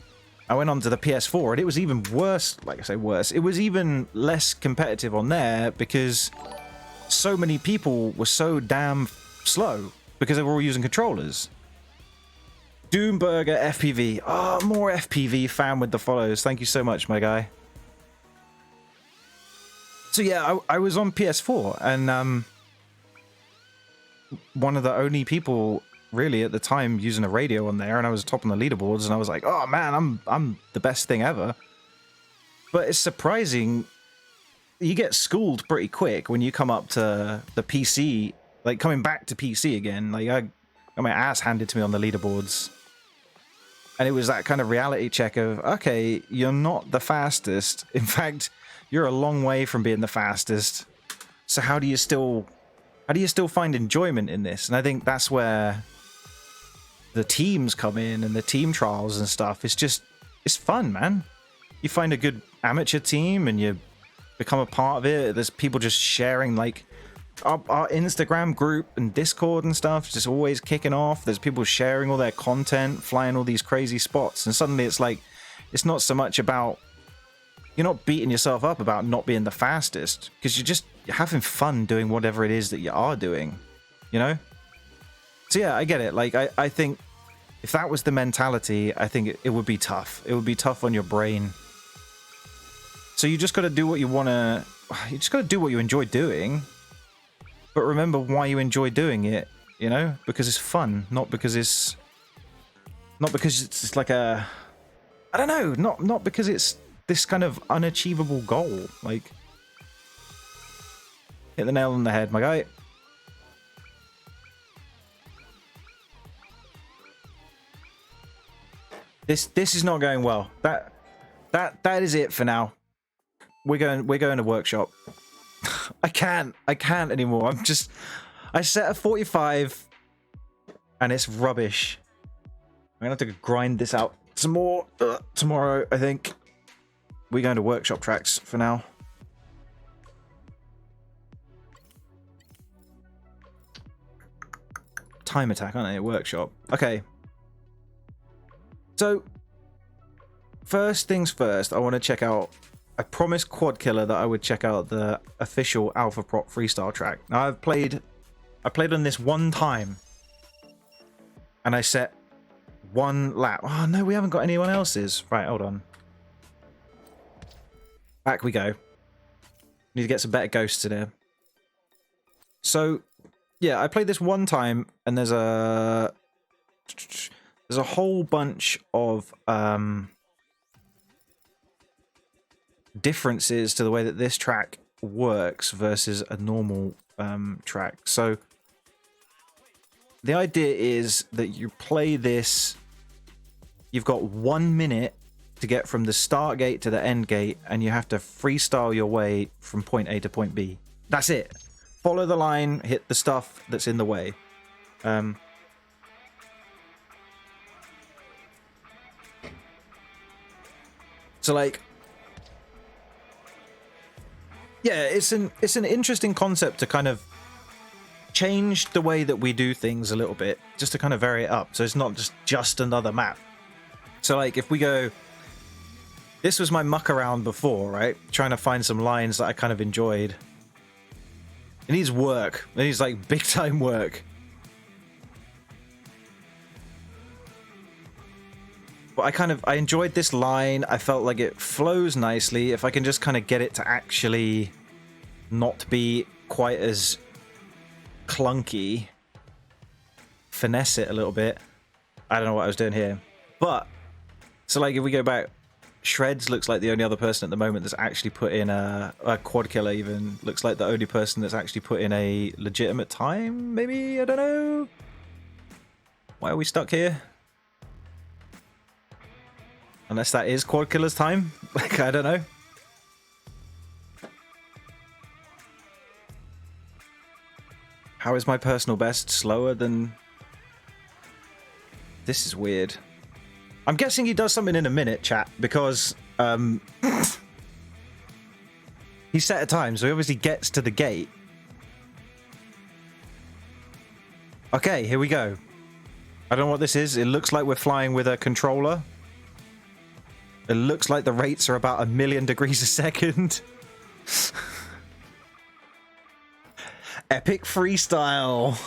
I went on to the PS4, and it was even worse. Like I say, worse. It was even less competitive on there because so many people were so damn slow. because they were all using controllers. Doomburger FPV. Oh, more FPV fan with the follows. Thank you so much, my guy. So yeah, I was on PS4, and one of the only people really at the time using a radio on there, and I was top on the leaderboards, and I was like, oh man, I'm the best thing ever. But it's surprising, you get schooled pretty quick when you come up to the PC, like coming back to PC again. Like I got my ass handed to me on the leaderboards. And it was that kind of reality check of, okay, you're not the fastest. In fact, you're a long way from being the fastest. So how do you still find enjoyment in this? And I think that's where the teams come in and the team trials and stuff. It's fun, man. You find a good amateur team and you become a part of it. There's people just sharing, like, our Instagram group and Discord and stuff just always kicking off. There's people sharing all their content, flying all these crazy spots, and suddenly it's like, it's not so much about, you're not beating yourself up about not being the fastest, because you're having fun doing whatever it is that you are doing, you know? So yeah, I get it. Like, I think if that was the mentality, I think it would be tough. It would be tough on your brain. So you just got to do what you want to, you just got to do what you enjoy doing. But remember why you enjoy doing it, you know? Because it's fun, not because it's like a, I don't know, not because it's this kind of unachievable goal. Like, hit the nail on the head, my guy. This is not going well. That is it for now. We're going to workshop. I can't anymore. I set a 45 and it's rubbish. I'm gonna have to grind this out some more tomorrow, I think. We're going to workshop tracks for now. Time attack, aren't they? Workshop. Okay. So, first things first, I want to check out, I promised Quad Killer that I would check out the official Alpha Prop freestyle track. Now I played on this one time, and I set one lap. Oh no, we haven't got anyone else's. Right, hold on. Back we go. Need to get some better ghosts in here. So, yeah, I played this one time, and there's a whole bunch of differences to the way that this track works versus a normal track. So the idea is that you play this, you've got 1 minute to get from the start gate to the end gate, and you have to freestyle your way from point A to point B. That's it. Follow the line, hit the stuff that's in the way. So like, yeah, it's an interesting concept to kind of change the way that we do things a little bit, just to kind of vary it up. So it's not just another map. So like, if we go, this was my muck around before, right? Trying to find some lines that I kind of enjoyed. It needs work. It needs like big time work. But I enjoyed this line. I felt like it flows nicely. If I can just kind of get it to actually not be quite as clunky, finesse it a little bit. I don't know what I was doing here. But, so like if we go back, Shreds looks like the only other person at the moment that's actually put in a Quad Killer even. Looks like the only person that's actually put in a legitimate time, maybe? I don't know. Why are we stuck here? Unless that is Quad Killer's time. Like, I don't know. How is my personal best slower than... This is weird. I'm guessing he does something in a minute, chat, because he set a time, so he obviously gets to the gate. Okay, here we go. I don't know what this is. It looks like we're flying with a controller. It looks like the rates are about 1,000,000 degrees a second. Epic freestyle.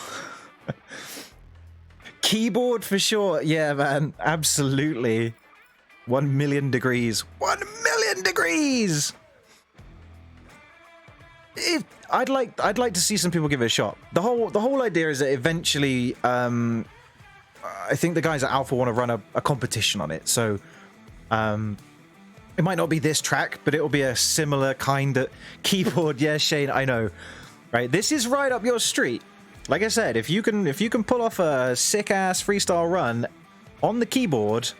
Keyboard for sure. Yeah, man. Absolutely. 1 million degrees. 1 million degrees! I'd like to see some people give it a shot. The whole idea is that eventually I think the guys at Alpha want to run a competition on it. So it might not be this track, but it'll be a similar kind of keyboard. Yeah, Shane, I know. Right, this is right up your street. Like I said, if you can pull off a sick ass freestyle run on the keyboard,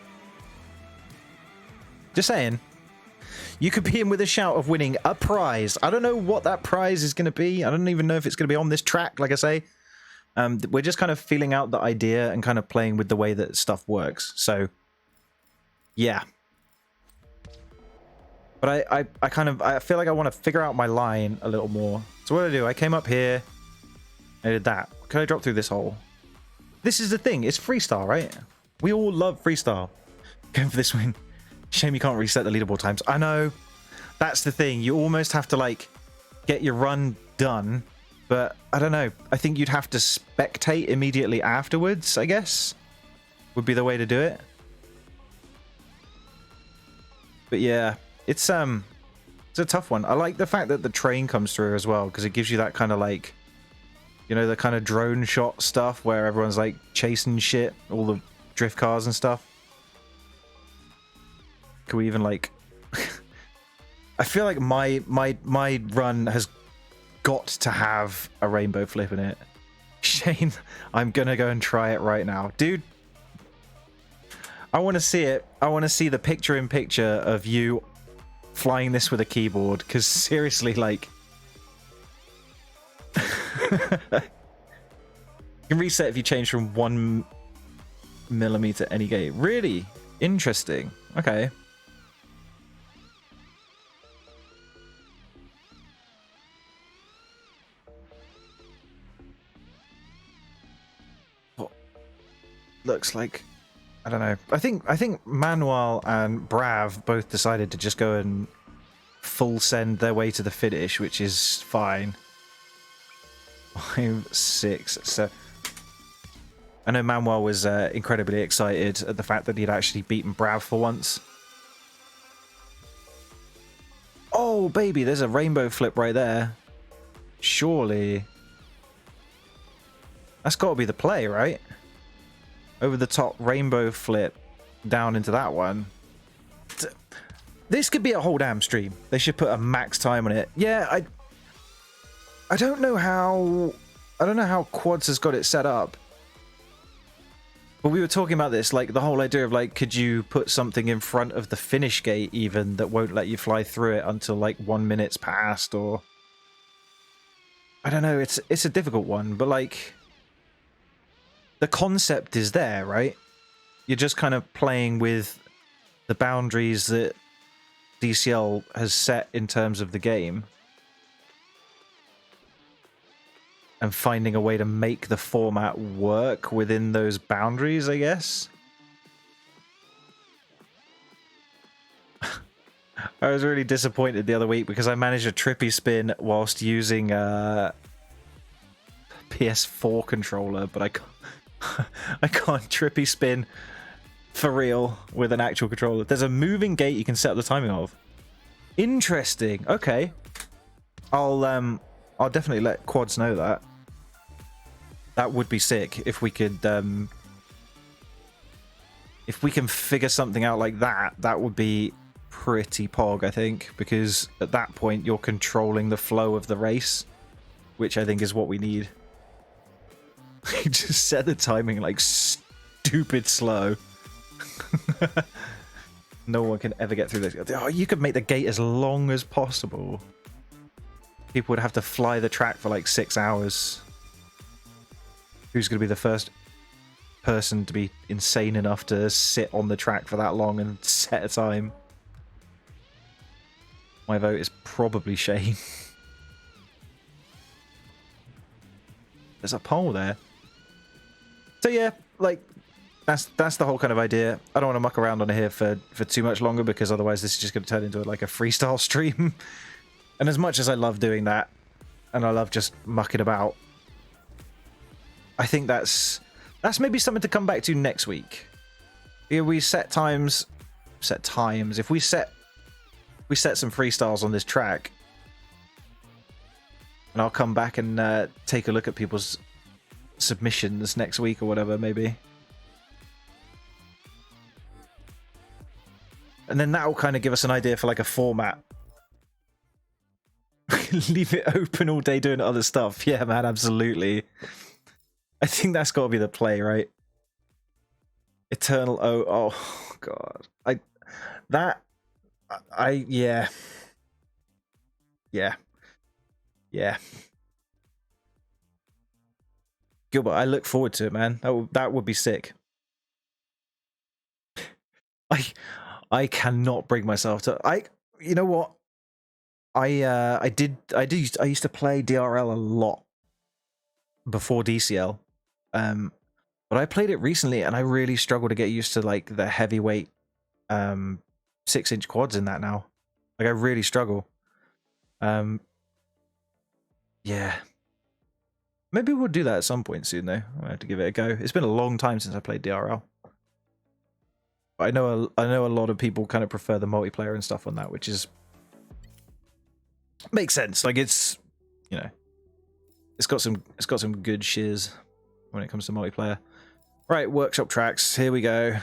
just saying, you could be in with a shout of winning a prize. I don't know what that prize is going to be. I don't even know if it's going to be on this track. Like I say, we're just kind of feeling out the idea and kind of playing with the way that stuff works. So, yeah. But I feel like I want to figure out my line a little more. So what do? I came up here. I did that. Can I drop through this hole? This is the thing. It's freestyle, right? We all love freestyle. Going for this win. Shame you can't reset the leaderboard times. I know. That's the thing. You almost have to, like, get your run done. But, I don't know. I think you'd have to spectate immediately afterwards, I guess. Would be the way to do it. But, yeah. It's a tough one. I like the fact that the train comes through as well, because it gives you that kind of, like, you know, the kind of drone shot stuff where everyone's, like, chasing shit. All the drift cars and stuff. Can we even, like... I feel like my run has got to have a rainbow flip in it. Shane, I'm gonna go and try it right now. Dude, I want to see it. I want to see the picture-in-picture of you flying this with a keyboard, because seriously, like... You can reset if you change from 1 millimeter any gate. Really? Interesting. Okay. Looks like, I don't know. I think Manuel and Brav both decided to just go and full send their way to the finish, which is fine. 5, 6, so I know Manuel was incredibly excited at the fact that he'd actually beaten Brav for once. Oh baby, there's a rainbow flip right there. Surely that's got to be the play, right? Over the top rainbow flip down into that one. This could be a whole damn stream. They should put a max time on it. Yeah, I don't know how Quads has got it set up. But we were talking about this, like the whole idea of, like, could you put something in front of the finish gate even that won't let you fly through it until like 1 minute's passed, or I don't know, it's a difficult one, but like the concept is there, right? You're just kind of playing with the boundaries that DCL has set in terms of the game and finding a way to make the format work within those boundaries, I guess. I was really disappointed the other week because I managed a trippy spin whilst using a PS4 controller, but I can't trippy spin for real with an actual controller. There's a moving gate you can set up the timing of. Interesting. Okay. I'll definitely let Quads know that. That would be sick if we could if we can figure something out like that. That would be pretty pog, I think, because at that point you're controlling the flow of the race, which I think is what we need. You just set the timing like stupid slow. No one can ever get through this. Oh, you could make the gate as long as possible. People would have to fly the track for like 6 hours. Who's going to be the first person to be insane enough to sit on the track for that long and set a time? My vote is probably Shane. There's a pole there. So yeah, like that's the whole kind of idea. I don't want to muck around on here for too much longer, because otherwise this is just going to turn into like a freestyle stream. And as much as I love doing that, and I love just mucking about, I think that's That's maybe something to come back to next week. If we set times. If we set some freestyles on this track, and I'll come back and take a look at people's submissions next week or whatever, maybe. And then that will kind of give us an idea for like a format. Leave it open all day doing other stuff. Yeah, man, absolutely. I think that's got to be the play, right? Eternal oh god. Yeah. Gilbert, I look forward to it, man. That would be sick. I cannot bring myself to you know what? I used to play DRL a lot before DCL. But I played it recently and I really struggle to get used to like the heavyweight 6-inch quads in that now. Like I really struggle. Yeah. Maybe we'll do that at some point soon though. I have to give it a go. It's been a long time since I played DRL. But I know a lot of people kind of prefer the multiplayer and stuff on that, which is makes sense. Like it's, you know, it's got some good shiz when it comes to multiplayer. Right, workshop tracks. Here we go.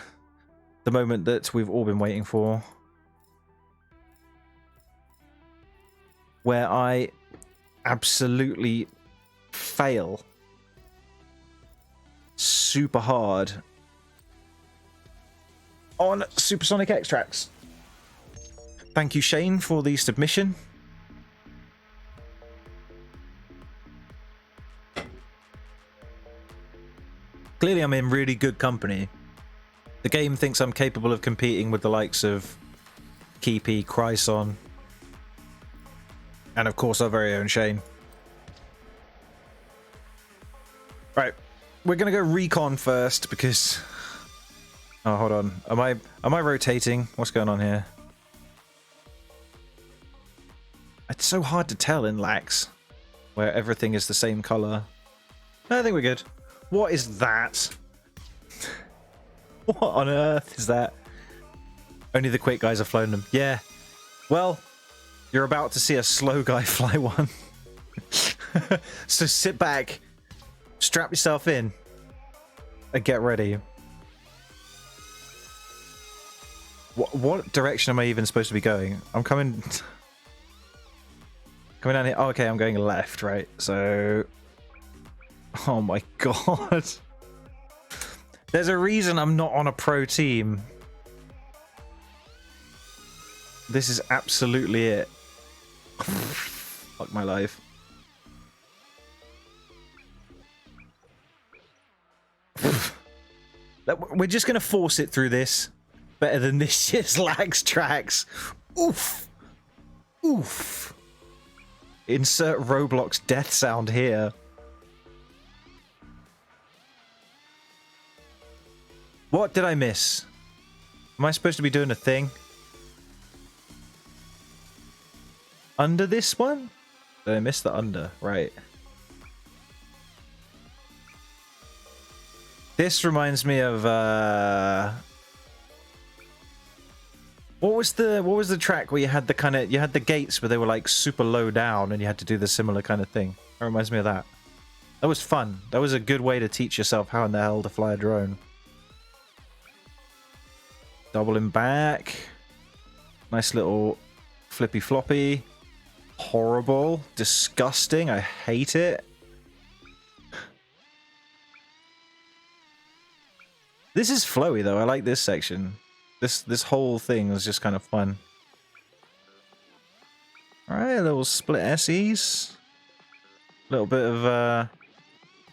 The moment that we've all been waiting for. Where I absolutely fail super hard on Supersonic X tracks. Thank you, Shane, for the submission. Clearly, I'm in really good company. The game thinks I'm capable of competing with the likes of Keepy, Chryson, and of course our very own Shane. Right, we're gonna go recon first because. Oh, hold on. Am I rotating? What's going on here? It's so hard to tell in Lax, where everything is the same color. I think we're good. What is that? What on earth is that? Only the quick guys have flown them. Yeah. Well, you're about to see a slow guy fly one. So sit back, strap yourself in, and get ready. What direction am I even supposed to be going? I'm coming down here. Oh, okay, I'm going left, right? So, oh my god. There's a reason I'm not on a pro team. This is absolutely it. Fuck my life. We're just gonna force it through this. Better than this year's Lags tracks. Oof. Oof. Insert Roblox death sound here. What did I miss? Am I supposed to be doing a thing? Under this one? Did I miss the under? Right. This reminds me of what was the track where you had the gates where they were like super low down and you had to do the similar kind of thing? That reminds me of that. That was fun. That was a good way to teach yourself how in the hell to fly a drone. Doubling back. Nice little flippy floppy. Horrible. Disgusting. I hate it. This is flowy though. I like this section. This whole thing was just kind of fun. Alright, a little split SEs. A little bit of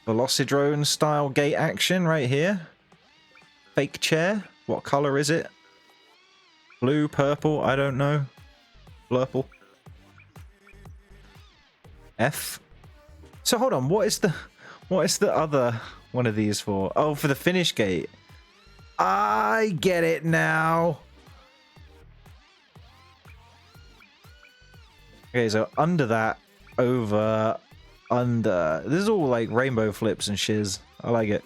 Velocidrone style gate action right here. Fake chair. What color is it? Blue, purple, I don't know. Blurple. F. So hold on, what is the other one of these for? Oh, for the finish gate. I get it now. Okay, so under that, over, under. This is all like rainbow flips and shiz. I like it.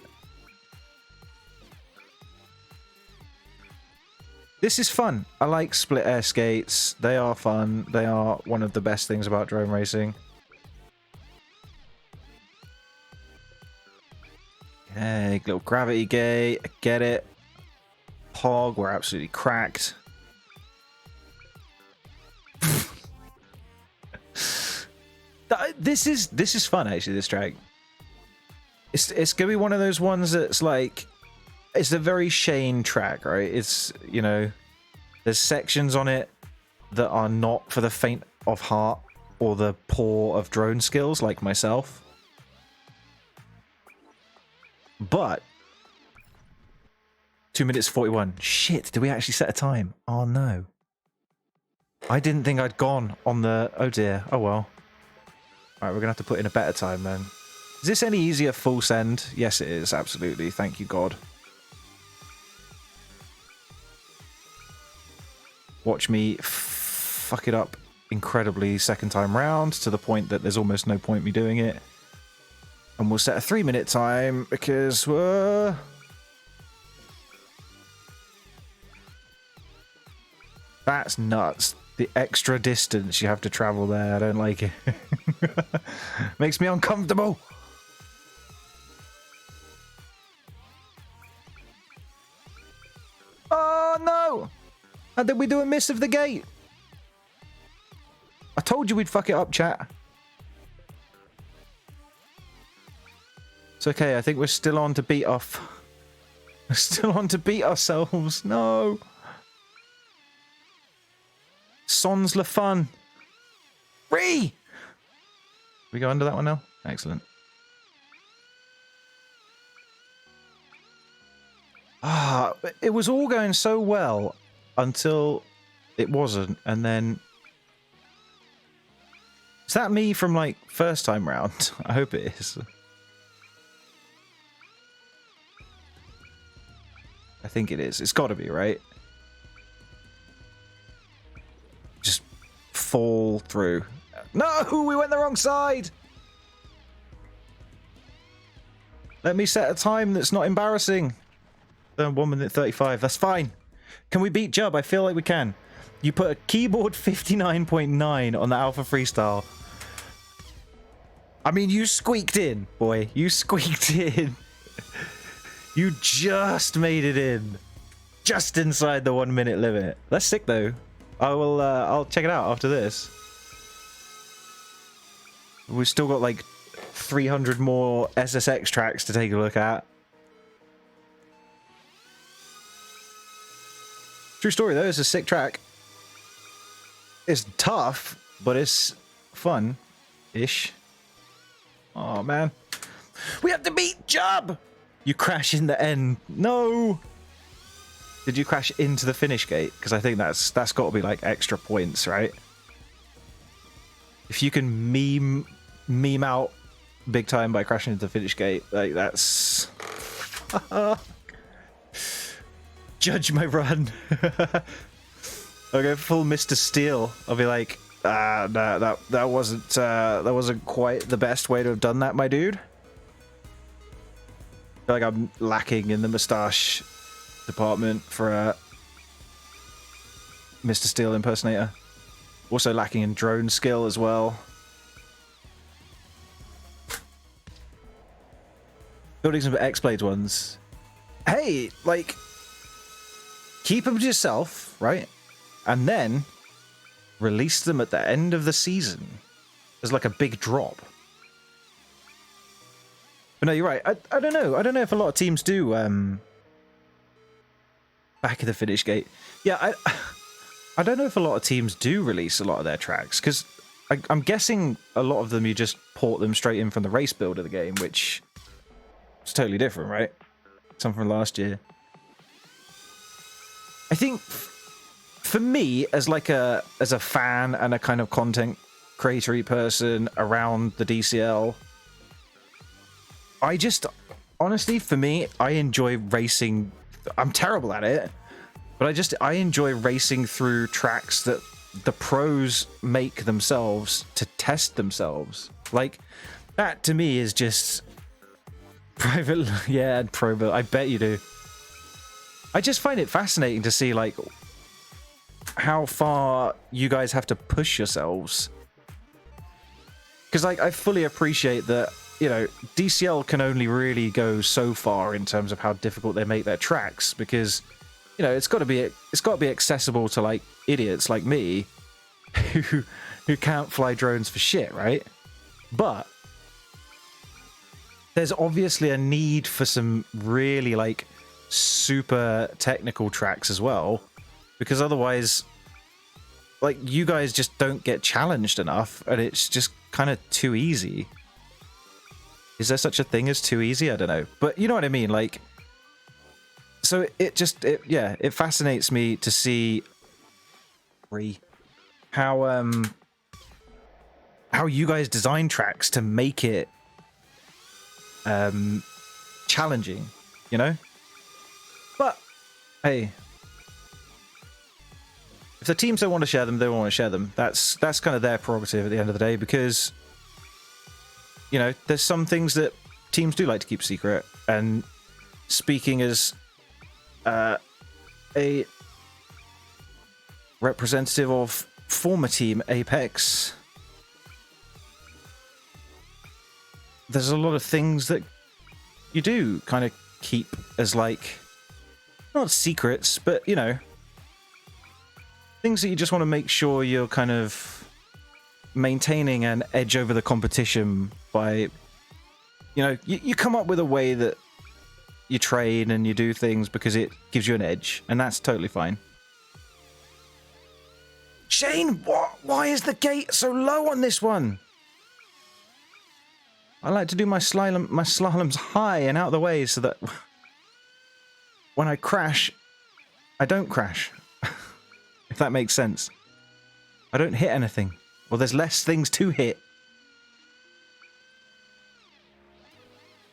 This is fun. I like split air skates. They are fun. They are one of the best things about drone racing. Hey, little gravity gate. I get it. Hog, we're absolutely cracked. This is fun, actually, this track. It's gonna be one of those ones that's like, it's a very Shane track, right? It's, you know, there's sections on it that are not for the faint of heart or the poor of drone skills like myself. But 2 minutes 41. Shit, did we actually set a time? Oh no. I didn't think I'd gone on the... Oh dear. Oh well. Alright, we're gonna have to put in a better time then. Is this any easier full send? Yes it is, absolutely. Thank you, God. Watch me fuck it up incredibly second time round to the point that there's almost no point me doing it. And we'll set a 3-minute time because that's nuts. The extra distance you have to travel there, I don't like it. Makes me uncomfortable. Oh no! How did we do a miss of the gate? I told you we'd fuck it up, chat. It's okay, I think we're still on to beat off. We're still on to beat ourselves. No. Sans le fun. Free! We go under that one now? Excellent. Ah, it was all going so well until it wasn't, and then... Is that me from, like, first time round? I hope it is. I think it is. It's got to be, right? Just fall through. No! We went the wrong side! Let me set a time that's not embarrassing. 1 minute 35. That's fine. Can we beat Jub? I feel like we can. You put a keyboard 59.9 on the Alpha Freestyle. I mean, you squeaked in, boy. You squeaked in. You just made it in. Just inside the 1 minute limit. That's sick, though. I will, I'll check it out after this. We've still got, like, 300 more SSX tracks to take a look at. True story, though. It's a sick track. It's tough, but it's fun-ish. Oh, man. We have to beat Jub! You crash in the end. No! Did you crash into the finish gate? Because I think that's got to be, like, extra points, right? If you can meme out big time by crashing into the finish gate, like, that's... Judge my run. I'll go full Mr. Steel. I'll be like, no, that wasn't quite the best way to have done that, my dude. I feel like I'm lacking in the moustache department for a Mr. Steel impersonator. Also lacking in drone skill as well. Building some X-Blade ones. Hey, like, keep them to yourself, right? And then release them at the end of the season as like a big drop. But no, you're right. I don't know. I don't know if a lot of teams do back of the finish gate. Yeah, I don't know if a lot of teams do release a lot of their tracks, because I'm guessing a lot of them you just port them straight in from the race build of the game, which is totally different, right? Some from last year. I think for me, as like a fan and a kind of content creatory person around the DCL, I just honestly, for me, I enjoy racing. I'm terrible at it, but I enjoy racing through tracks that the pros make themselves to test themselves. Like, that to me is just private. Yeah, pro build. I bet you do. I just find it fascinating to see, like, how far you guys have to push yourselves. Because like I fully appreciate that, you know, DCL can only really go so far in terms of how difficult they make their tracks, because, you know, it's got to be accessible to like idiots like me who can't fly drones for shit, right? But there's obviously a need for some really like super technical tracks as well, because otherwise like you guys just don't get challenged enough and it's just kind of too easy. Is there such a thing as too easy? I don't know, but you know what I mean, like, so it fascinates me to see how you guys design tracks to make it challenging, you know? But hey, if the teams don't want to share them, they don't want to share them. That's kind of their prerogative at the end of the day, because, you know, there's some things that teams do like to keep secret. And speaking as a representative of former team Apex, there's a lot of things that you do kind of keep as like, not secrets, but, you know, things that you just want to make sure you're kind of maintaining an edge over the competition by, you know, you come up with a way that you train and you do things because it gives you an edge, and that's totally fine. Shane, why is the gate so low on this one? I like to do my slaloms high and out of the way so that when I crash, I don't crash. If that makes sense. I don't hit anything. Well, there's less things to hit.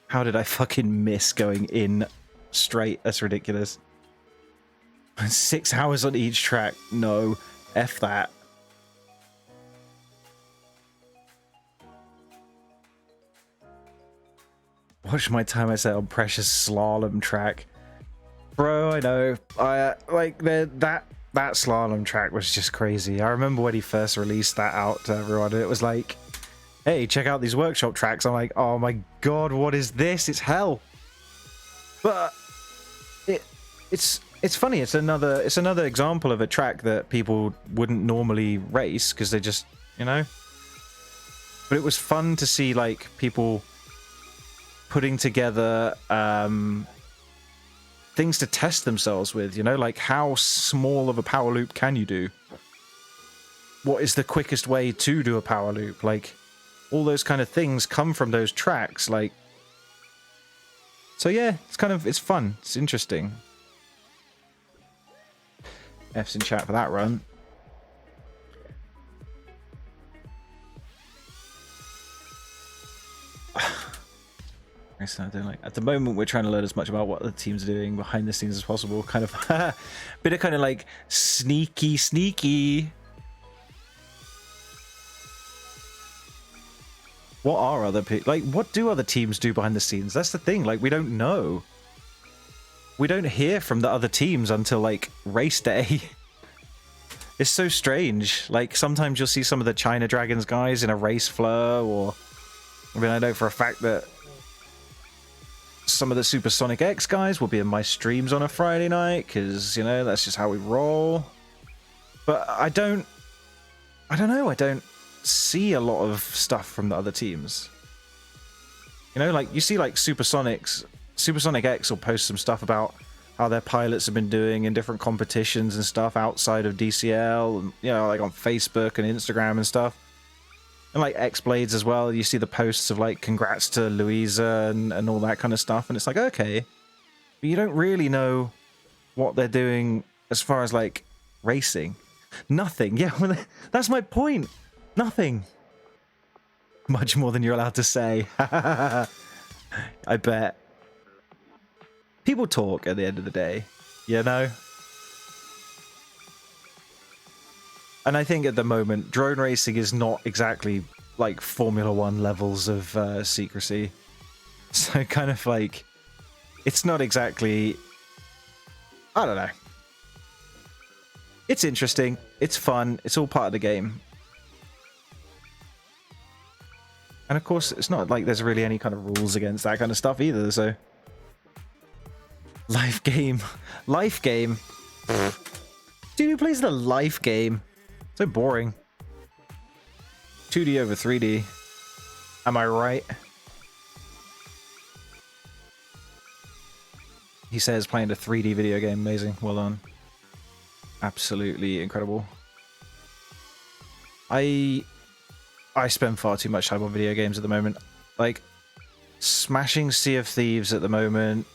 How did I fucking miss going in straight? That's ridiculous. 6 hours on each track. No. F that. Watch my time I set on Precious slalom track. Bro, I know. I like that slalom track was just crazy. I remember when he first released that out to everyone, and it was like, hey, check out these workshop tracks. I'm like, oh my god, what is this? It's hell. But it's funny. It's another example of a track that people wouldn't normally race because they just, you know. But it was fun to see like people putting together things to test themselves with, you know, like how small of a power loop can you do? What is the quickest way to do a power loop? Like, all those kind of things come from those tracks, like. So yeah, it's fun. It's interesting. F's in chat for that run. At the moment, we're trying to learn as much about what the teams are doing behind the scenes as possible. Kind of bit of kind of like sneaky. What are other people like? What do other teams do behind the scenes? That's the thing. Like, we don't know. We don't hear from the other teams until like race day. It's so strange. Like, sometimes you'll see some of the China Dragons guys in a race flow, or I mean, I know for a fact that some of the Supersonic X guys will be in my streams on a Friday night, because, you know, that's just how we roll. But I don't know, I don't see a lot of stuff from the other teams. You know, like, you see like Supersonic X will post some stuff about how their pilots have been doing in different competitions and stuff outside of DCL, and, you know, like on Facebook and Instagram and stuff. And like X-Blades as well, you see the posts of like congrats to Louisa and all that kind of stuff, and it's like, okay, but you don't really know what they're doing as far as like racing. Nothing. Yeah, well, that's my point. Nothing. Much more than you're allowed to say. I bet. People talk at the end of the day, you know? And I think at the moment, drone racing is not exactly like Formula 1 levels of secrecy. So kind of like, it's not exactly, I don't know. It's interesting. It's fun. It's all part of the game. And of course, it's not like there's really any kind of rules against that kind of stuff either, so... Life game. Life game. Dude, who plays the life game? So boring. 2D over 3D. Am I right? He says playing a 3D video game. Amazing. Well done. Absolutely incredible. I spend far too much time on video games at the moment. Like, smashing Sea of Thieves at the moment.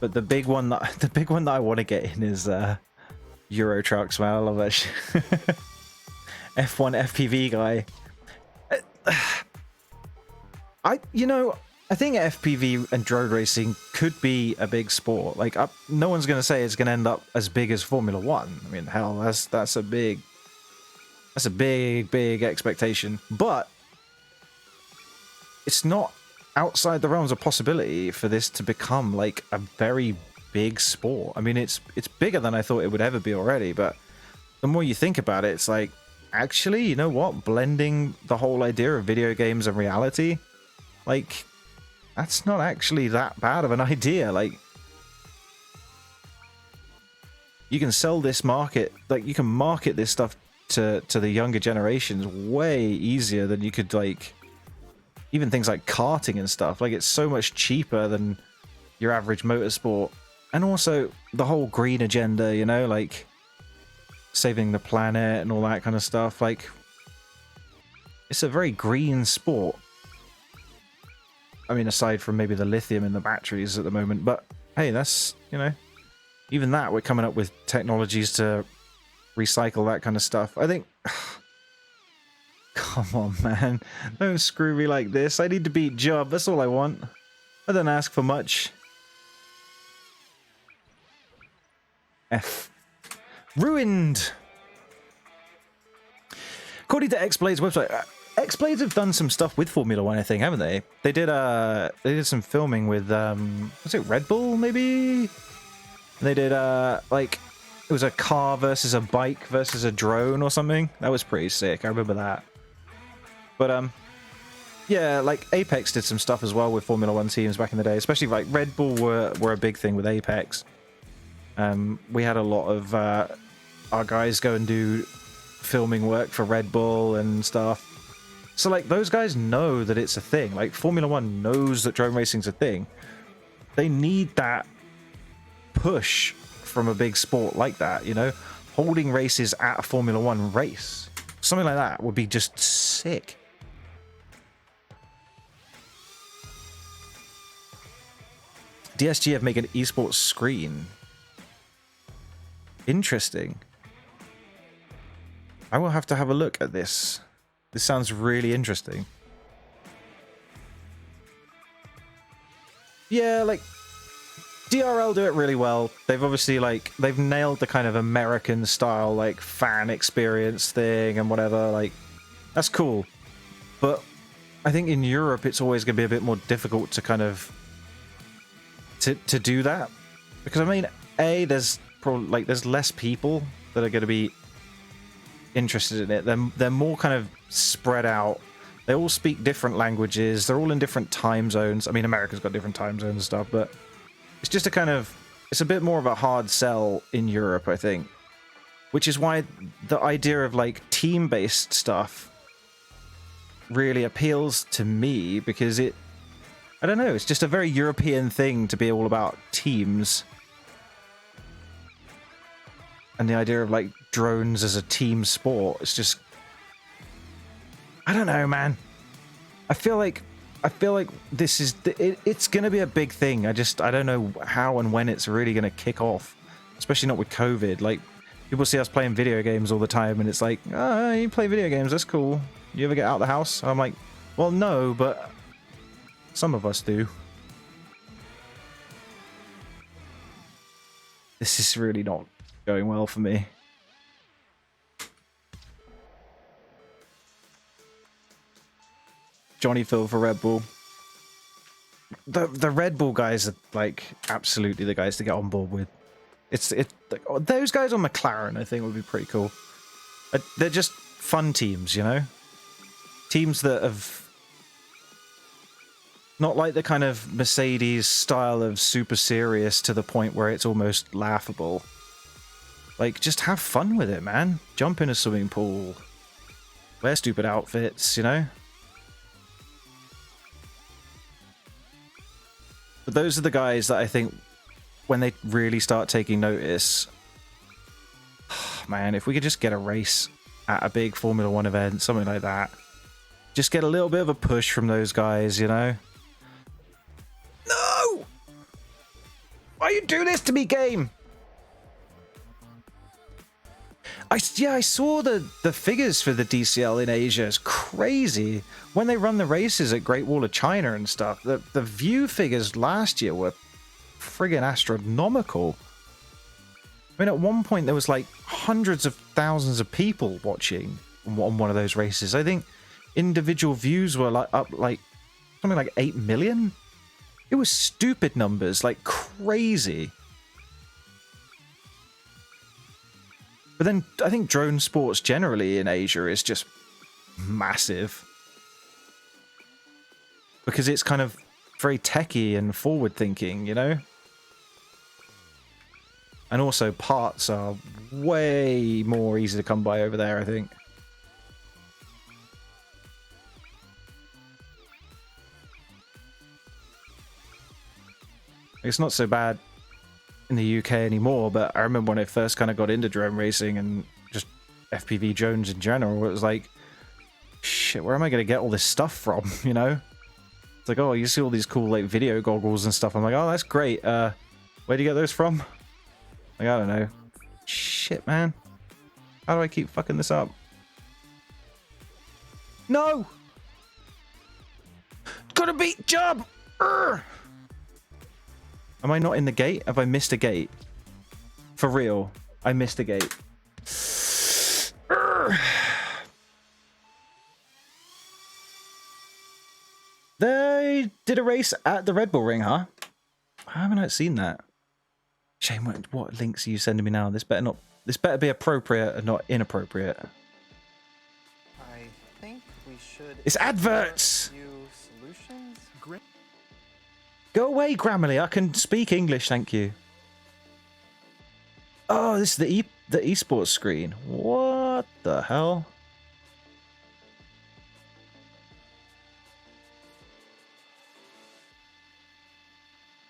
But the big one that I want to get in is Euro Trucks, man. I love that shit. F1 FPV guy. I think FPV and drone racing could be a big sport. Like, no one's going to say it's going to end up as big as Formula 1. I mean, hell, that's a big expectation. But it's not outside the realms of possibility for this to become like a very big sport. I mean, it's bigger than I thought it would ever be already, but the more you think about it, it's like, actually, you know what? Blending the whole idea of video games and reality, like, that's not actually that bad of an idea. Like, you can sell this market, like, you can market this stuff to the younger generations way easier than you could, like, even things like karting and stuff. Like, it's so much cheaper than your average motorsport. And also the whole green agenda, you know, like saving the planet and all that kind of stuff. Like, it's a very green sport. I mean, aside from maybe the lithium in the batteries at the moment. But hey, that's, you know, even that, we're coming up with technologies to recycle that kind of stuff. I think... Come on, man. Don't screw me like this. I need to beat Job. That's all I want. I don't ask for much. F. Ruined! According to X-Blade's website, X-Blades have done some stuff with Formula 1, I think, haven't they? They did some filming with, was it Red Bull, maybe? They did, like, it was a car versus a bike versus a drone or something. That was pretty sick. I remember that. But, yeah, like, Apex did some stuff as well with Formula 1 teams back in the day, especially, like, Red Bull were a big thing with Apex. We had a lot of our guys go and do filming work for Red Bull and stuff. So, like, those guys know that it's a thing. Like, Formula 1 knows that drone racing's a thing. They need that push from a big sport like that, you know? Holding races at a Formula 1 race. Something like that would be just sick. DSG have made an esports screen. Interesting. I will have to have a look at this. This sounds really interesting. Yeah, like, DRL do it really well. They've obviously, like, they've nailed the kind of American style, like, fan experience thing and whatever. Like, that's cool. But I think in Europe, it's always going to be a bit more difficult to kind of to do that, because I mean, there's probably, like, there's less people that are going to be interested in it. They're more kind of spread out. They all speak different languages. They're all in different time zones. I mean, America's got different time zones and stuff, but it's just a kind of, it's a bit more of a hard sell in Europe, I think, which is why the idea of, like, team-based stuff really appeals to me, because it, I don't know, it's just a very European thing to be all about teams. And the idea of, like, drones as a team sport, it's just, I don't know, man. I feel like this is, it's going to be a big thing. I don't know how and when it's really going to kick off, especially not with COVID. Like, people see us playing video games all the time, and it's like, oh, you play video games, that's cool. You ever get out of the house? I'm like, well, no, but some of us do. This is really not going well for me. Johnny Phil for Red Bull. The Red Bull guys are, like, absolutely the guys to get on board with. those guys on McLaren, I think, would be pretty cool. They're just fun teams, you know? Teams that have... Not like the kind of Mercedes style of super serious to the point where it's almost laughable. Like, just have fun with it, man. Jump in a swimming pool. Wear stupid outfits, you know? But those are the guys that I think, when they really start taking notice... Man, if we could just get a race at a big Formula 1 event, something like that. Just get a little bit of a push from those guys, you know? No! Why you do this to me, game? I saw the figures for the DCL in Asia. It's crazy. When they run the races at Great Wall of China and stuff, the view figures last year were friggin' astronomical. I mean, at one point there was like hundreds of thousands of people watching on one of those races. I think individual views were like up like something like 8 million. It was stupid numbers, like crazy. But then I think drone sports generally in Asia is just massive. Because it's kind of very techy and forward thinking, you know? And also parts are way more easy to come by over there, I think. It's not so bad in the UK anymore, but I remember when I first kind of got into drone racing and just FPV drones in general, it was like, shit, where am I going to get all this stuff from, you know? It's like, oh, you see all these cool, like, video goggles and stuff. I'm like, oh, that's great. Where do you get those from? Like, I don't know. Shit, man. How do I keep fucking this up? No! Gotta beat Jump! Urgh! Am I not in the gate? Have I missed a gate? For real. I missed a gate. Urgh! They did a race at the Red Bull Ring, huh? I haven't seen that. Shane, what links are you sending me now? This better be appropriate and not inappropriate. I think we should. It's adverts. Solutions. Go away, Grammarly. I can speak English, thank you. Oh, this is the esports screen. What the hell?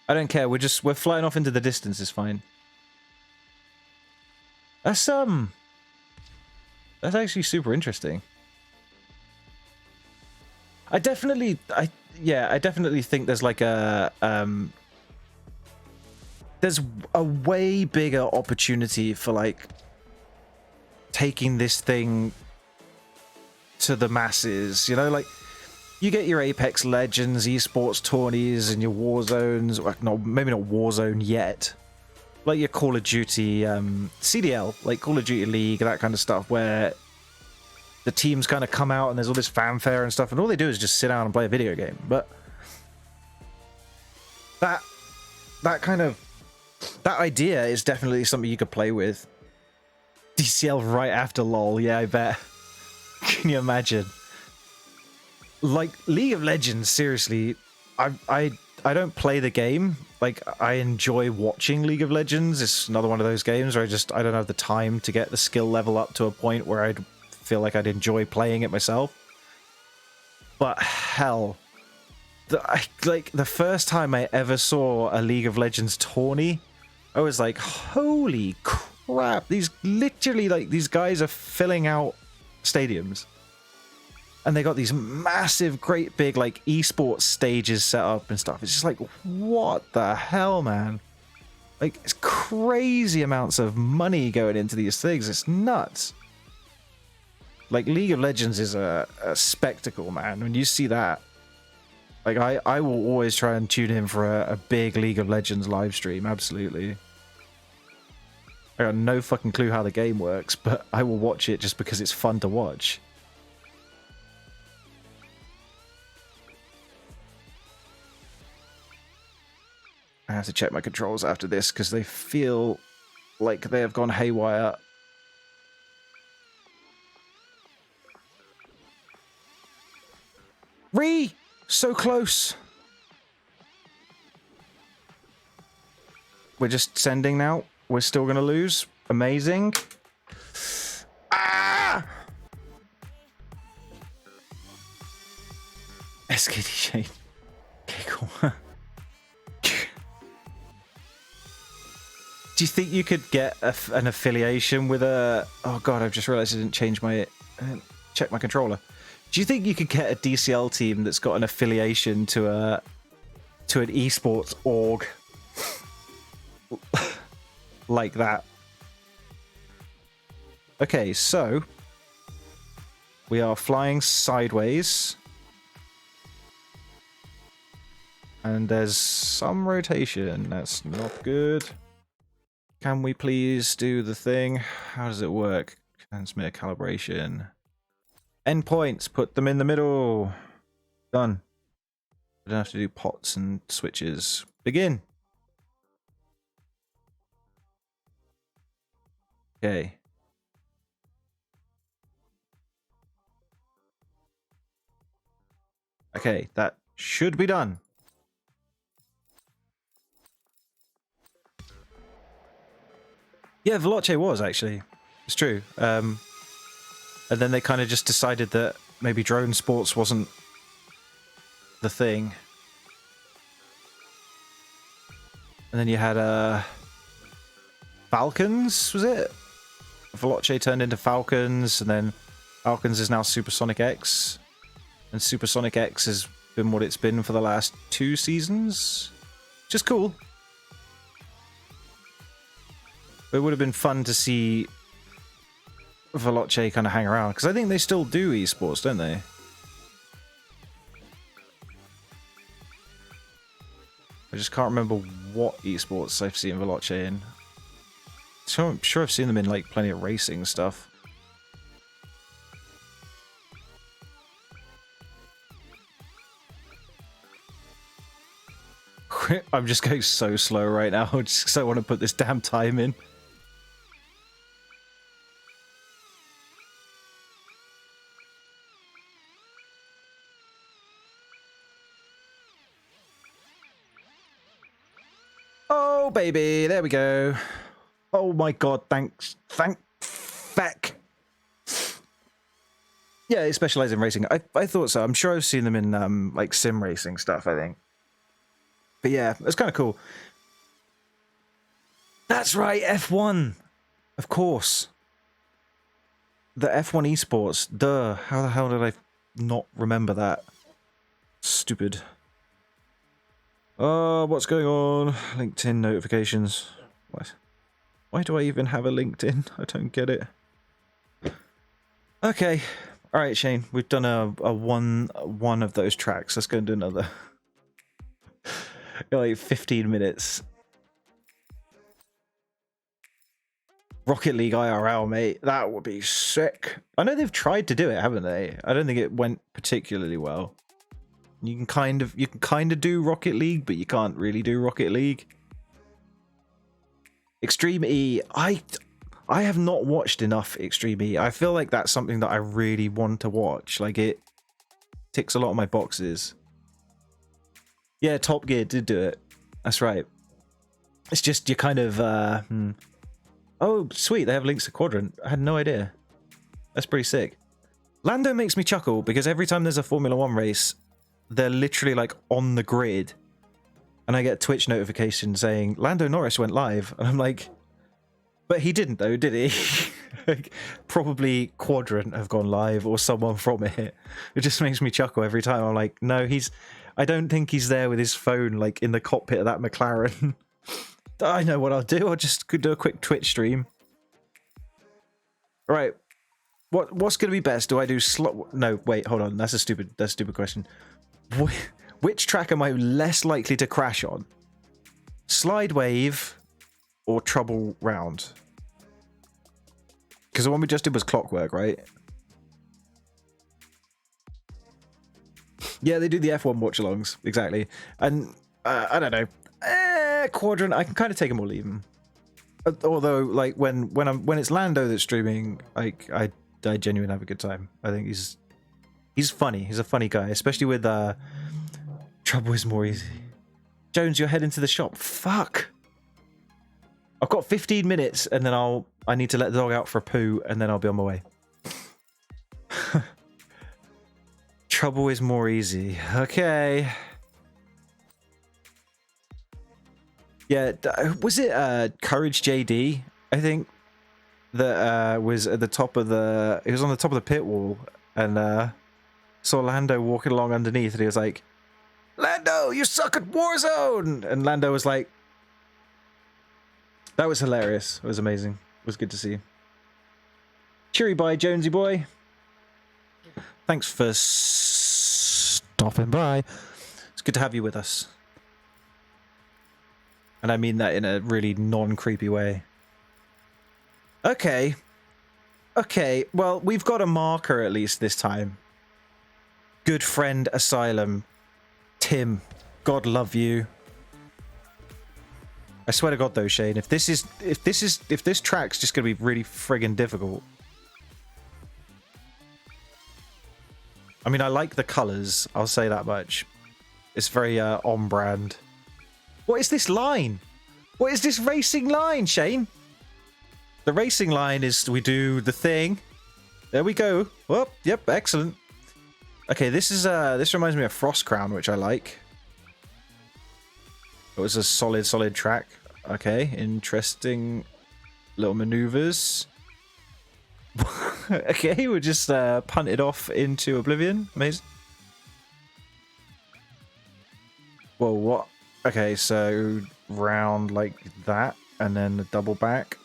I don't care. We're flying off into the distance. It's fine. That's actually super interesting. I definitely think there's like there's a way bigger opportunity for like taking this thing to the masses, you know, like you get your Apex Legends, esports tourneys, and your Warzones. Well, no, maybe not Warzone yet. Like your Call of Duty CDL, like Call of Duty League, that kind of stuff, where the teams kind of come out and there's all this fanfare and stuff, and all they do is just sit down and play a video game. But that idea is definitely something you could play with. DCL right after LOL, yeah, I bet. Can you imagine? Like League of Legends, seriously, I don't play the game. Like, I enjoy watching League of Legends. It's another one of those games where I don't have the time to get the skill level up to a point where I'd feel like I'd enjoy playing it myself. But hell, the first time I ever saw a League of Legends tourney, I was like, holy crap, these guys are filling out stadiums. And they got these massive, great big, like, esports stages set up and stuff. It's just like, what the hell, man? Like, it's crazy amounts of money going into these things. It's nuts. Like, League of Legends is a spectacle, man. When you see that, like, I will always try and tune in for a big League of Legends live stream. Absolutely. I got no fucking clue how the game works, but I will watch it just because it's fun to watch. I have to check my controls after this because they feel like they have gone haywire. So close. We're just sending now. We're still gonna lose. Amazing. Ah! SKD Shane. Okay, cool. Do you think you could get an affiliation with a... Oh god, I've just realized I didn't change my... check my controller. Do you think you could get a DCL team that's got an affiliation to an esports org like that? Okay, so we are flying sideways. And there's some rotation. That's not good. Can we please do the thing? How does it work? Transmitter calibration. Endpoints, put them in the middle. Done. I don't have to do pots and switches. Begin. Okay. Okay, that should be done. Yeah, Veloce was actually. It's true. And then they kind of just decided that maybe drone sports wasn't the thing. And then you had Falcons, was it? Veloce turned into Falcons, and then Falcons is now Supersonic X. And Supersonic X has been what it's been for the last 2 seasons. Which is cool. But it would have been fun to see Veloce kind of hang around, because I think they still do esports, don't they? I just can't remember what esports I've seen Veloce in. So I'm sure I've seen them in like plenty of racing stuff. I'm just going so slow right now, just because I want to put this damn time in. Oh, baby, there we go. Oh my god, thanks. Feck. Yeah, they specialize in racing. I thought so. I'm sure I've seen them in like sim racing stuff, I think. But yeah, it's kind of cool. That's right, F1. Of course. The F1 esports. Duh. How the hell did I not remember that? Stupid. What's going on? LinkedIn notifications. What? Why do I even have a LinkedIn? I don't get it. Okay. All right, Shane. We've done a one of those tracks. Let's go and do another. Like 15 minutes. Rocket League IRL, mate. That would be sick. I know they've tried to do it, haven't they? I don't think it went particularly well. You can kind of do Rocket League, but you can't really do Rocket League. Extreme E. I have not watched enough Extreme E. I feel like that's something that I really want to watch. Like, it ticks a lot of my boxes. Yeah, Top Gear did do it. That's right. It's just you kind of... Oh, sweet. They have links to Quadrant. I had no idea. That's pretty sick. Lando makes me chuckle because every time there's a Formula 1 race, they're literally like on the grid. And I get a Twitch notification saying, Lando Norris went live. And I'm like, but he didn't though, did he? Like, probably Quadrant have gone live or someone from it. It just makes me chuckle every time. I'm like, no, I don't think he's there with his phone, like in the cockpit of that McLaren. I know what I'll do. I'll just do a quick Twitch stream. All right. What's going to be best? Do I do No, wait, hold on. That's a stupid question. Which track am I less likely to crash on? Slide Wave or Trouble Round? Because the one we just did was Clockwork, right? Yeah, they do the F1 watch-alongs, exactly. And I don't know. Quadrant, I can kind of take them or leave them. Although, like when it's Lando that's streaming, like I genuinely have a good time. I think he's funny. He's a funny guy, especially with Trouble is more easy. Jones, you're heading to the shop. Fuck. I've got 15 minutes, and then I need to let the dog out for a poo, and then I'll be on my way. Trouble is more easy. Okay. Yeah, was it Courage JD? I think that was at the top of the. He was on the top of the pit wall, and saw Lando walking along underneath, and he was like, "Lando, you suck at Warzone!" And Lando was like, "That was hilarious. It was amazing. It was good to see you." Cheery bye, Jonesy boy. Thanks for stopping by. It's good to have you with us. And I mean that in a really non-creepy way. Okay. Okay, well, we've got a marker at least this time. Good friend Asylum. Tim, God love you. I swear to God though, Shane, if this track's just gonna be really friggin' difficult. I mean, I like the colours, I'll say that much. It's very on brand. What is this line? What is this racing line, Shane? The racing line is we do the thing. There we go. Oh, yep, excellent. Okay, this reminds me of Frost Crown, which I like. It was a solid track. Okay, interesting little maneuvers. Okay, we'll just punt it off into oblivion. Amazing. Whoa, what? Okay, so round like that, and then the double back.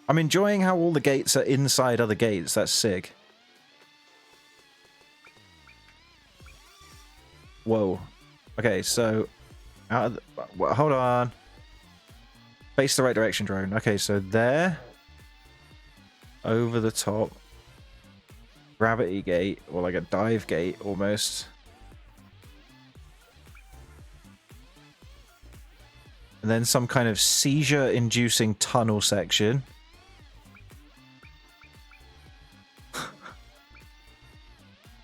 I'm enjoying how all the gates are inside other gates. That's sick. Whoa. Okay, so out of the, well, hold on. Face the right direction, drone. Okay, so there. Over the top. Gravity gate, or like a dive gate almost. And then some kind of seizure-inducing tunnel section.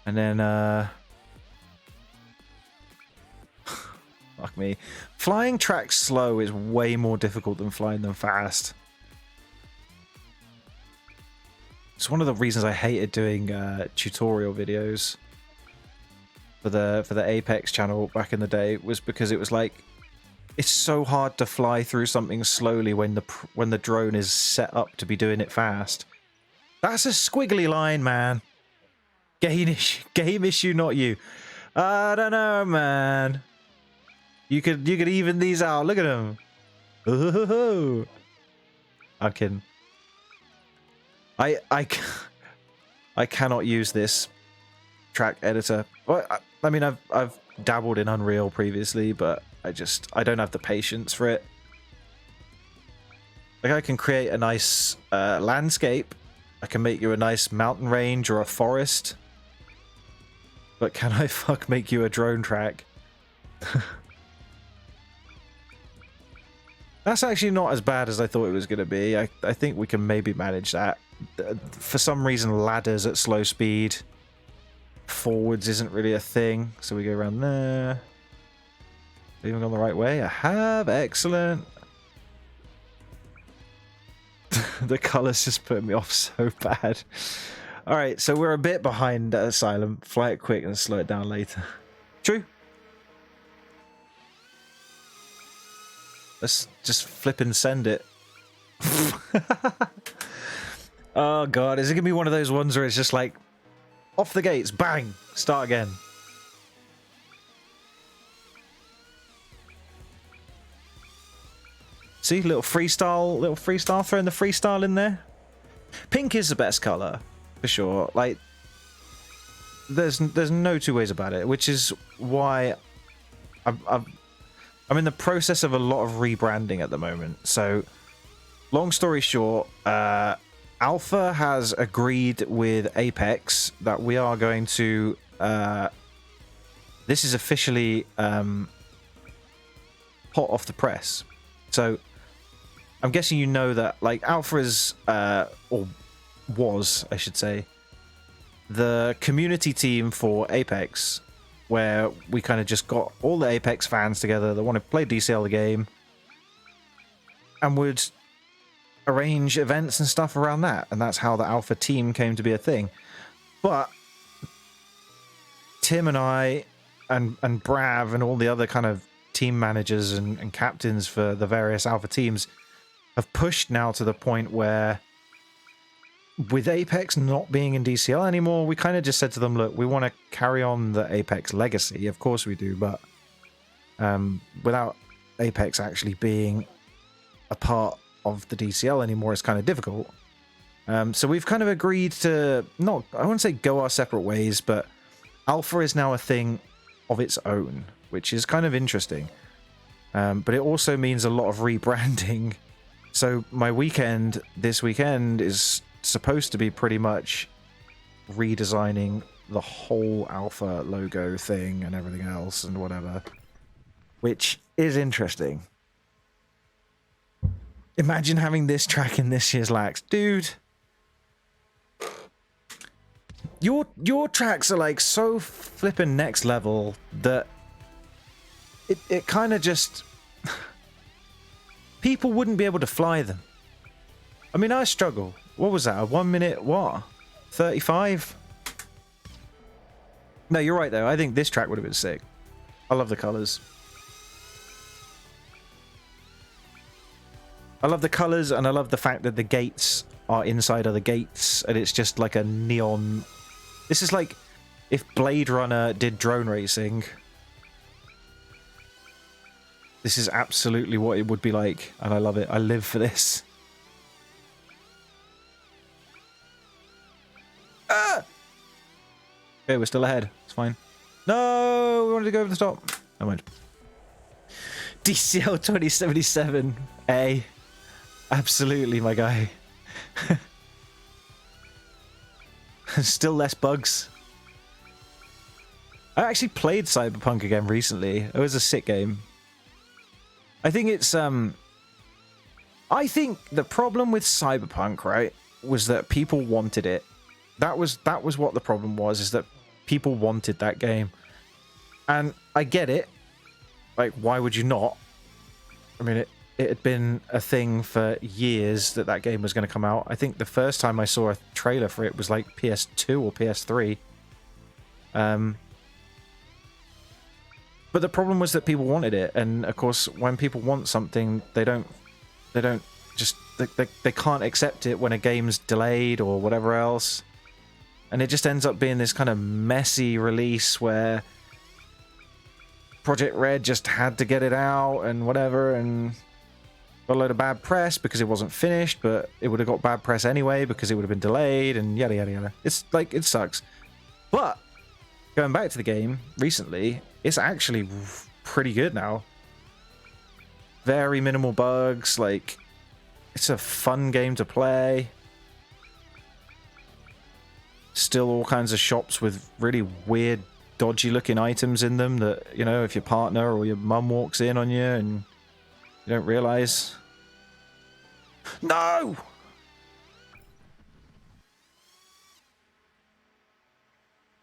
And then, fuck me. Flying tracks slow is way more difficult than flying them fast. It's one of the reasons I hated doing tutorial videos for the Apex channel back in the day, was because it was like, it's so hard to fly through something slowly when the drone is set up to be doing it fast. That's a squiggly line, man. Game issue, not you. I don't know, man. You could even these out. Look at them. Ooh. I'm kidding. I cannot use this track editor. Well, I mean, I've dabbled in Unreal previously, but I don't have the patience for it. Like, I can create a nice landscape. I can make you a nice mountain range or a forest. But can I make you a drone track? That's actually not as bad as I thought it was going to be. I think we can maybe manage that. For some reason, ladders at slow speed. Forwards isn't really a thing. So we go around there. Have I even gone the right way? I have. Excellent. The colours just put me off so bad. Alright, so we're a bit behind Asylum. Fly it quick and slow it down later. True. Let's just flip and send it. Oh god, is it gonna be one of those ones where it's just like off the gates, bang, start again? See, little freestyle, throwing the freestyle in there. Pink is the best color for sure. Like, there's no two ways about it, which is why I'm in the process of a lot of rebranding at the moment. So, long story short, Alpha has agreed with Apex that we are going to. This is officially hot off the press. So, I'm guessing you know that, like, Alpha is, or was, I should say, the community team for Apex, where we kind of just got all the Apex fans together that want to play DCL the game and would arrange events and stuff around that. And that's how the Alpha team came to be a thing. But Tim and I and Brav and all the other kind of team managers and captains for the various Alpha teams have pushed now to the point where, with Apex not being in DCL anymore, we kind of just said to them, look, we want to carry on the Apex legacy. Of course we do, but without Apex actually being a part of the DCL anymore, it's kind of difficult. So we've kind of agreed to not, I wouldn't say go our separate ways, but Alpha is now a thing of its own, which is kind of interesting. But it also means a lot of rebranding. So my weekend this weekend is supposed to be pretty much redesigning the whole Alpha logo thing and everything else and whatever, which is interesting. Imagine having this track in this year's Lax. Dude, your tracks are like so flippin' next level that it kind of just people wouldn't be able to fly them. I mean, I struggle. What was that? A 1 minute what? 35? No, you're right though. I think this track would have been sick. I love the colors. I love the colors, and I love the fact that the gates are inside other gates, and it's just like a neon. This is like if Blade Runner did drone racing. This is absolutely what it would be like, and I love it. I live for this. Ah! Okay, we're still ahead. It's fine. No, we wanted to go over the top. I went. DCL 2077. A. Absolutely, my guy. Still less bugs. I actually played Cyberpunk again recently. It was a sick game. I think it's I think the problem with Cyberpunk, right, was that people wanted it. That was what the problem was, is that people wanted that game. And I get it. Like, why would you not? I mean, it had been a thing for years that game was going to come out. I think the first time I saw a trailer for it was like PS2 or PS3. But the problem was that people wanted it, and of course, when people want something, they can't accept it when a game's delayed or whatever else, and it just ends up being this kind of messy release where Project Red just had to get it out and whatever, and got a load of bad press because it wasn't finished, but it would have got bad press anyway because it would have been delayed and yada yada yada. It's like, it sucks. But going back to the game recently, it's actually pretty good now. Very minimal bugs, like, it's a fun game to play. Still all kinds of shops with really weird, dodgy looking items in them that, you know, if your partner or your mum walks in on you and you don't realize. No!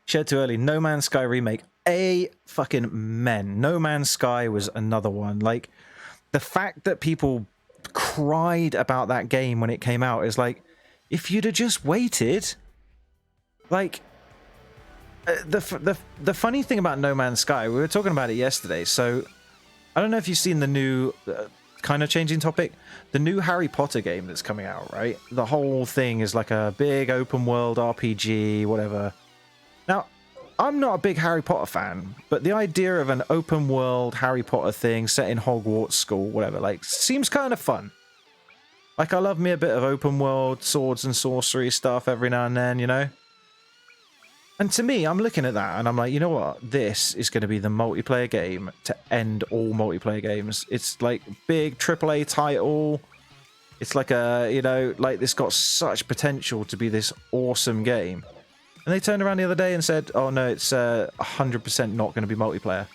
Shared too early. No Man's Sky remake. A fucking men. No Man's Sky was another one. Like, the fact that people cried about that game when it came out is like, if you'd have just waited. Like, the funny thing about No Man's Sky, we were talking about it yesterday, so I don't know if you've seen the new, kind of changing topic, the new Harry Potter game that's coming out, right? The whole thing is like a big open world RPG, whatever. Now, I'm not a big Harry Potter fan, but the idea of an open world Harry Potter thing set in Hogwarts school, whatever, like, seems kind of fun. Like, I love me a bit of open world swords and sorcery stuff every now and then, you know? And to me, I'm looking at that and I'm like, you know what? This is going to be the multiplayer game to end all multiplayer games. It's like big AAA title. It's like a, you know, like, this got such potential to be this awesome game. And they turned around the other day and said, oh no, it's 100% not going to be multiplayer.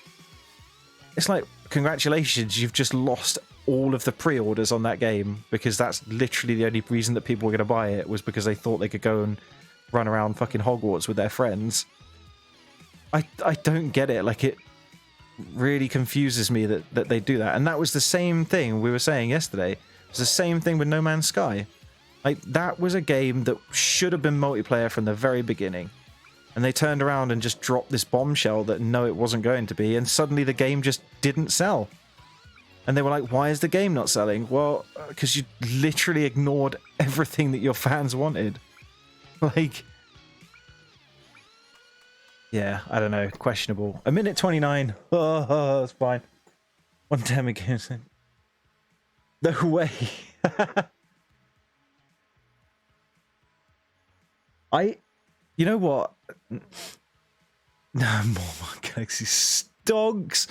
It's like, congratulations, you've just lost all of the pre-orders on that game, because that's literally the only reason that people were going to buy it, was because they thought they could go and run around fucking Hogwarts with their friends. I don't get it. Like, it really confuses me that they do that. And that was the same thing we were saying yesterday. It was the same thing with No Man's Sky. Like, that was a game that should have been multiplayer from the very beginning. And they turned around and just dropped this bombshell that no, it wasn't going to be. And suddenly the game just didn't sell. And they were like, why is the game not selling? Well, because you literally ignored everything that your fans wanted. Like, yeah, I don't know. Questionable. A minute 29. Oh, that's fine. 110 again. No way. You know what? No more Galaxy dogs.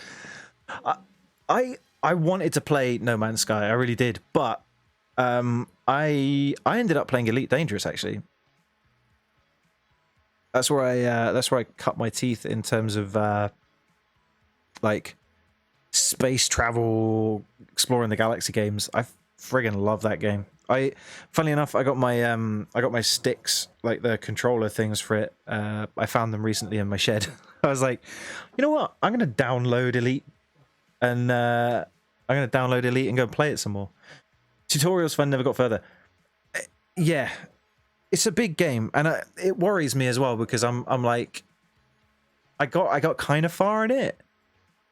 I wanted to play No Man's Sky. I really did, but I ended up playing Elite Dangerous actually. That's where I cut my teeth in terms of like space travel, exploring the galaxy games. I friggin' love that game. Funnily enough, I got my sticks, like the controller things for it. I found them recently in my shed. I was like, you know what? I'm gonna download Elite, and go and play it some more. Tutorials fun, never got further. Yeah, it's a big game, and it worries me as well, because I'm like, I got kind of far in it,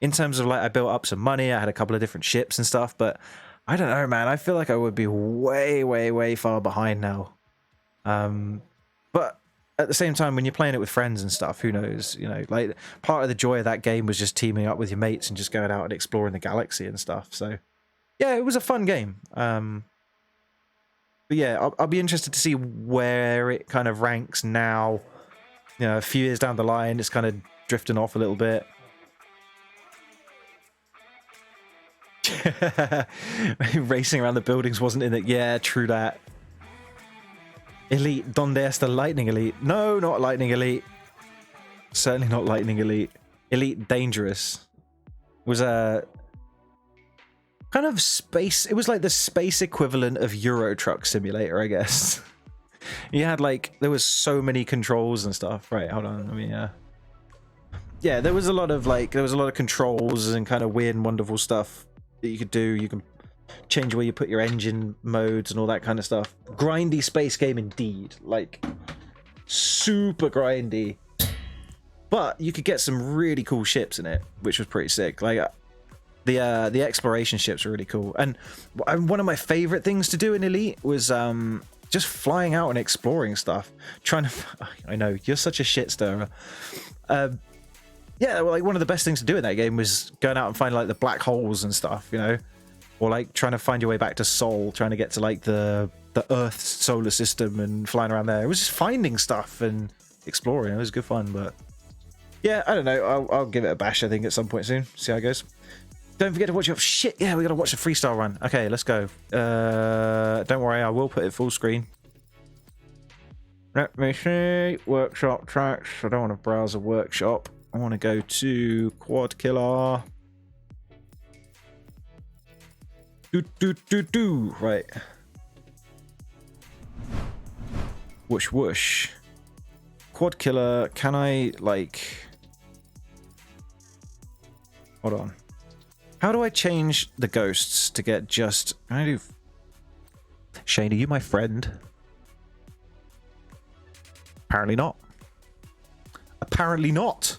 in terms of like I built up some money. I had a couple of different ships and stuff, but I don't know, man. I feel like I would be way far behind now. But at the same time, when you're playing it with friends and stuff, who knows? You know, like, part of the joy of that game was just teaming up with your mates and just going out and exploring the galaxy and stuff. So, yeah, it was a fun game. But yeah, I'll be interested to see where it kind of ranks now. You know, a few years down the line, it's kind of drifting off a little bit. Racing around the buildings wasn't in it. Yeah, true that. Elite, donde está Lightning Elite? No, not Lightning Elite. Certainly not Lightning Elite. Elite Dangerous was a kind of space. It was like the space equivalent of Euro Truck Simulator, I guess. You had like, there was so many controls and stuff. Right, hold on. Let me yeah, there was a lot of controls and kind of weird and wonderful stuff that you could do. You can change where you put your engine modes and all that kind of stuff. Grindy space game indeed. Like, super grindy. But you could get some really cool ships in it, which was pretty sick. Like, the exploration ships were really cool. And one of my favorite things to do in Elite was just flying out and exploring stuff. Trying to... I know, you're such a shit stirrer. Yeah, well, like, one of the best things to do in that game was going out and finding like the black holes and stuff, you know, or like trying to find your way back to Sol, trying to get to like the Earth's solar system and flying around there. It was just finding stuff and exploring. It was good fun, but yeah, I don't know. I'll give it a bash, I think, at some point soon. See how it goes. Don't forget to watch your shit. Yeah, we gotta watch the freestyle run. Okay, let's go. Don't worry, I will put it full screen. Let me see. Workshop tracks. I don't want to browse a workshop. I want to go to Quad Killer. Right. Whoosh whoosh. Quad Killer. Can I, like... Hold on. How do I change the ghosts to get just... Can I do... Shane, are you my friend? Apparently not. Apparently not.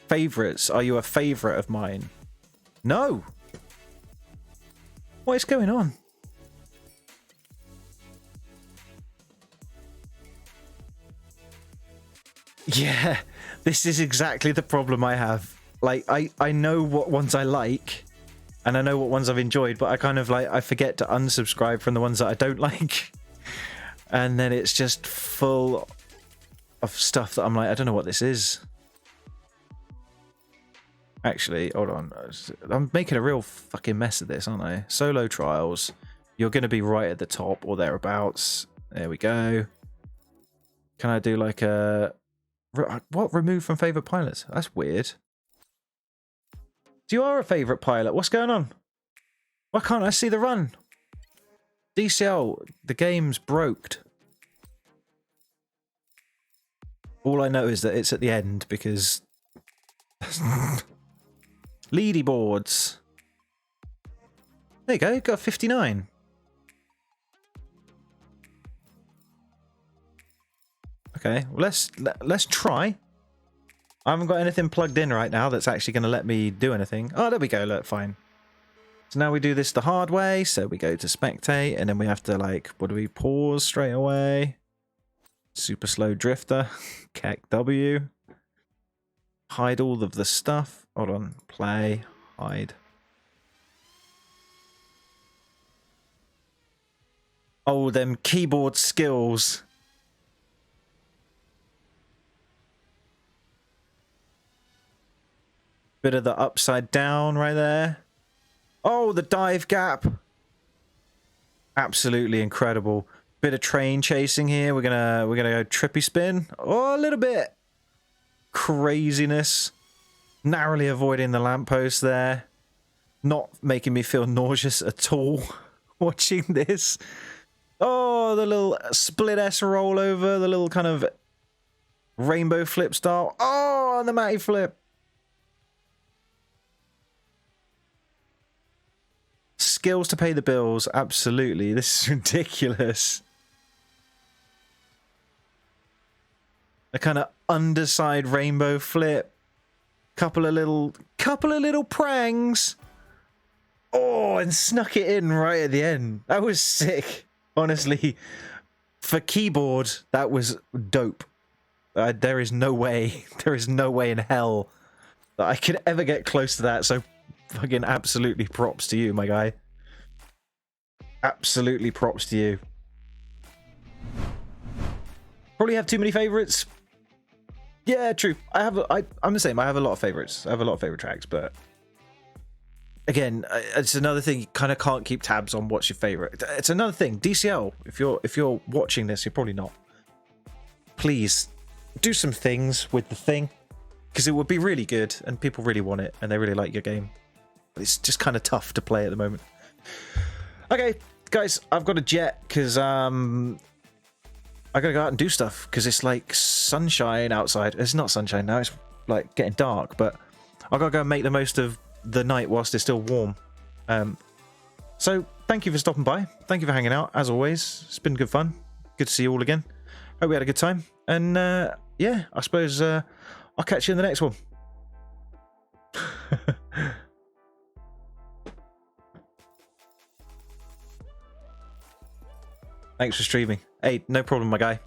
Favorites. Are you a favorite of mine? No. What is going on? Yeah, this is exactly the problem I have. Like, I know what ones I like, and I know what ones I've enjoyed, but I kind of like, I forget to unsubscribe from the ones that I don't like. And then it's just full of stuff that I'm like, I don't know what this is. Actually, hold on. I'm making a real fucking mess of this, aren't I? Solo trials. You're going to be right at the top or thereabouts. There we go. Can I do like a... What? Remove from favorite pilots? That's weird. You are a favourite pilot. What's going on? Why can't I see the run? DCL, the game's broked. All I know is that it's at the end because... Leady boards. There you go, got 59. Okay, well, let's try. I haven't got anything plugged in right now that's actually going to let me do anything. Oh, there we go, look, fine. So now we do this the hard way, so we go to spectate, and then we have to, like, what do we, pause straight away? Super slow drifter, Keck W. Hide all of the stuff. Hold on, play, hide. Oh, them keyboard skills. Bit of the upside down right there. Oh, the dive gap. Absolutely incredible. Bit of train chasing here. We're gonna go trippy spin. Oh, a little bit. Craziness. Narrowly avoiding the lamppost there. Not making me feel nauseous at all watching this. Oh, the little split S rollover. The little kind of rainbow flip style. Oh, and the Matty flip. Skills to pay the bills, absolutely. This is ridiculous. A kind of underside rainbow flip. Couple of little prangs. Oh, and snuck it in right at the end. That was sick. Honestly, for keyboard, that was dope. There is no way in hell that I could ever get close to that. So fucking absolutely props to you, my guy. Absolutely props to you. Probably have too many favorites. Yeah, true. I'm the same. I have a lot of favorites. I have a lot of favorite tracks, but again, it's another thing. You kind of can't keep tabs on what's your favorite. It's another thing. DCL, if you're watching this, you're probably not. Please do some things with the thing, because it would be really good and people really want it and they really like your game. But it's just kind of tough to play at the moment. Okay, guys, I've got a jet because I gotta go out and do stuff because it's like sunshine outside. It's not sunshine now, it's like getting dark, but I gotta go and make the most of the night whilst it's still warm. So thank you for stopping by. Thank you for hanging out, as always. It's been good fun. Good to see you all again. Hope we had a good time. And yeah, I suppose I'll catch you in the next one. Thanks for streaming. Hey, no problem, my guy.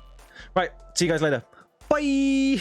Right, see you guys later. Bye!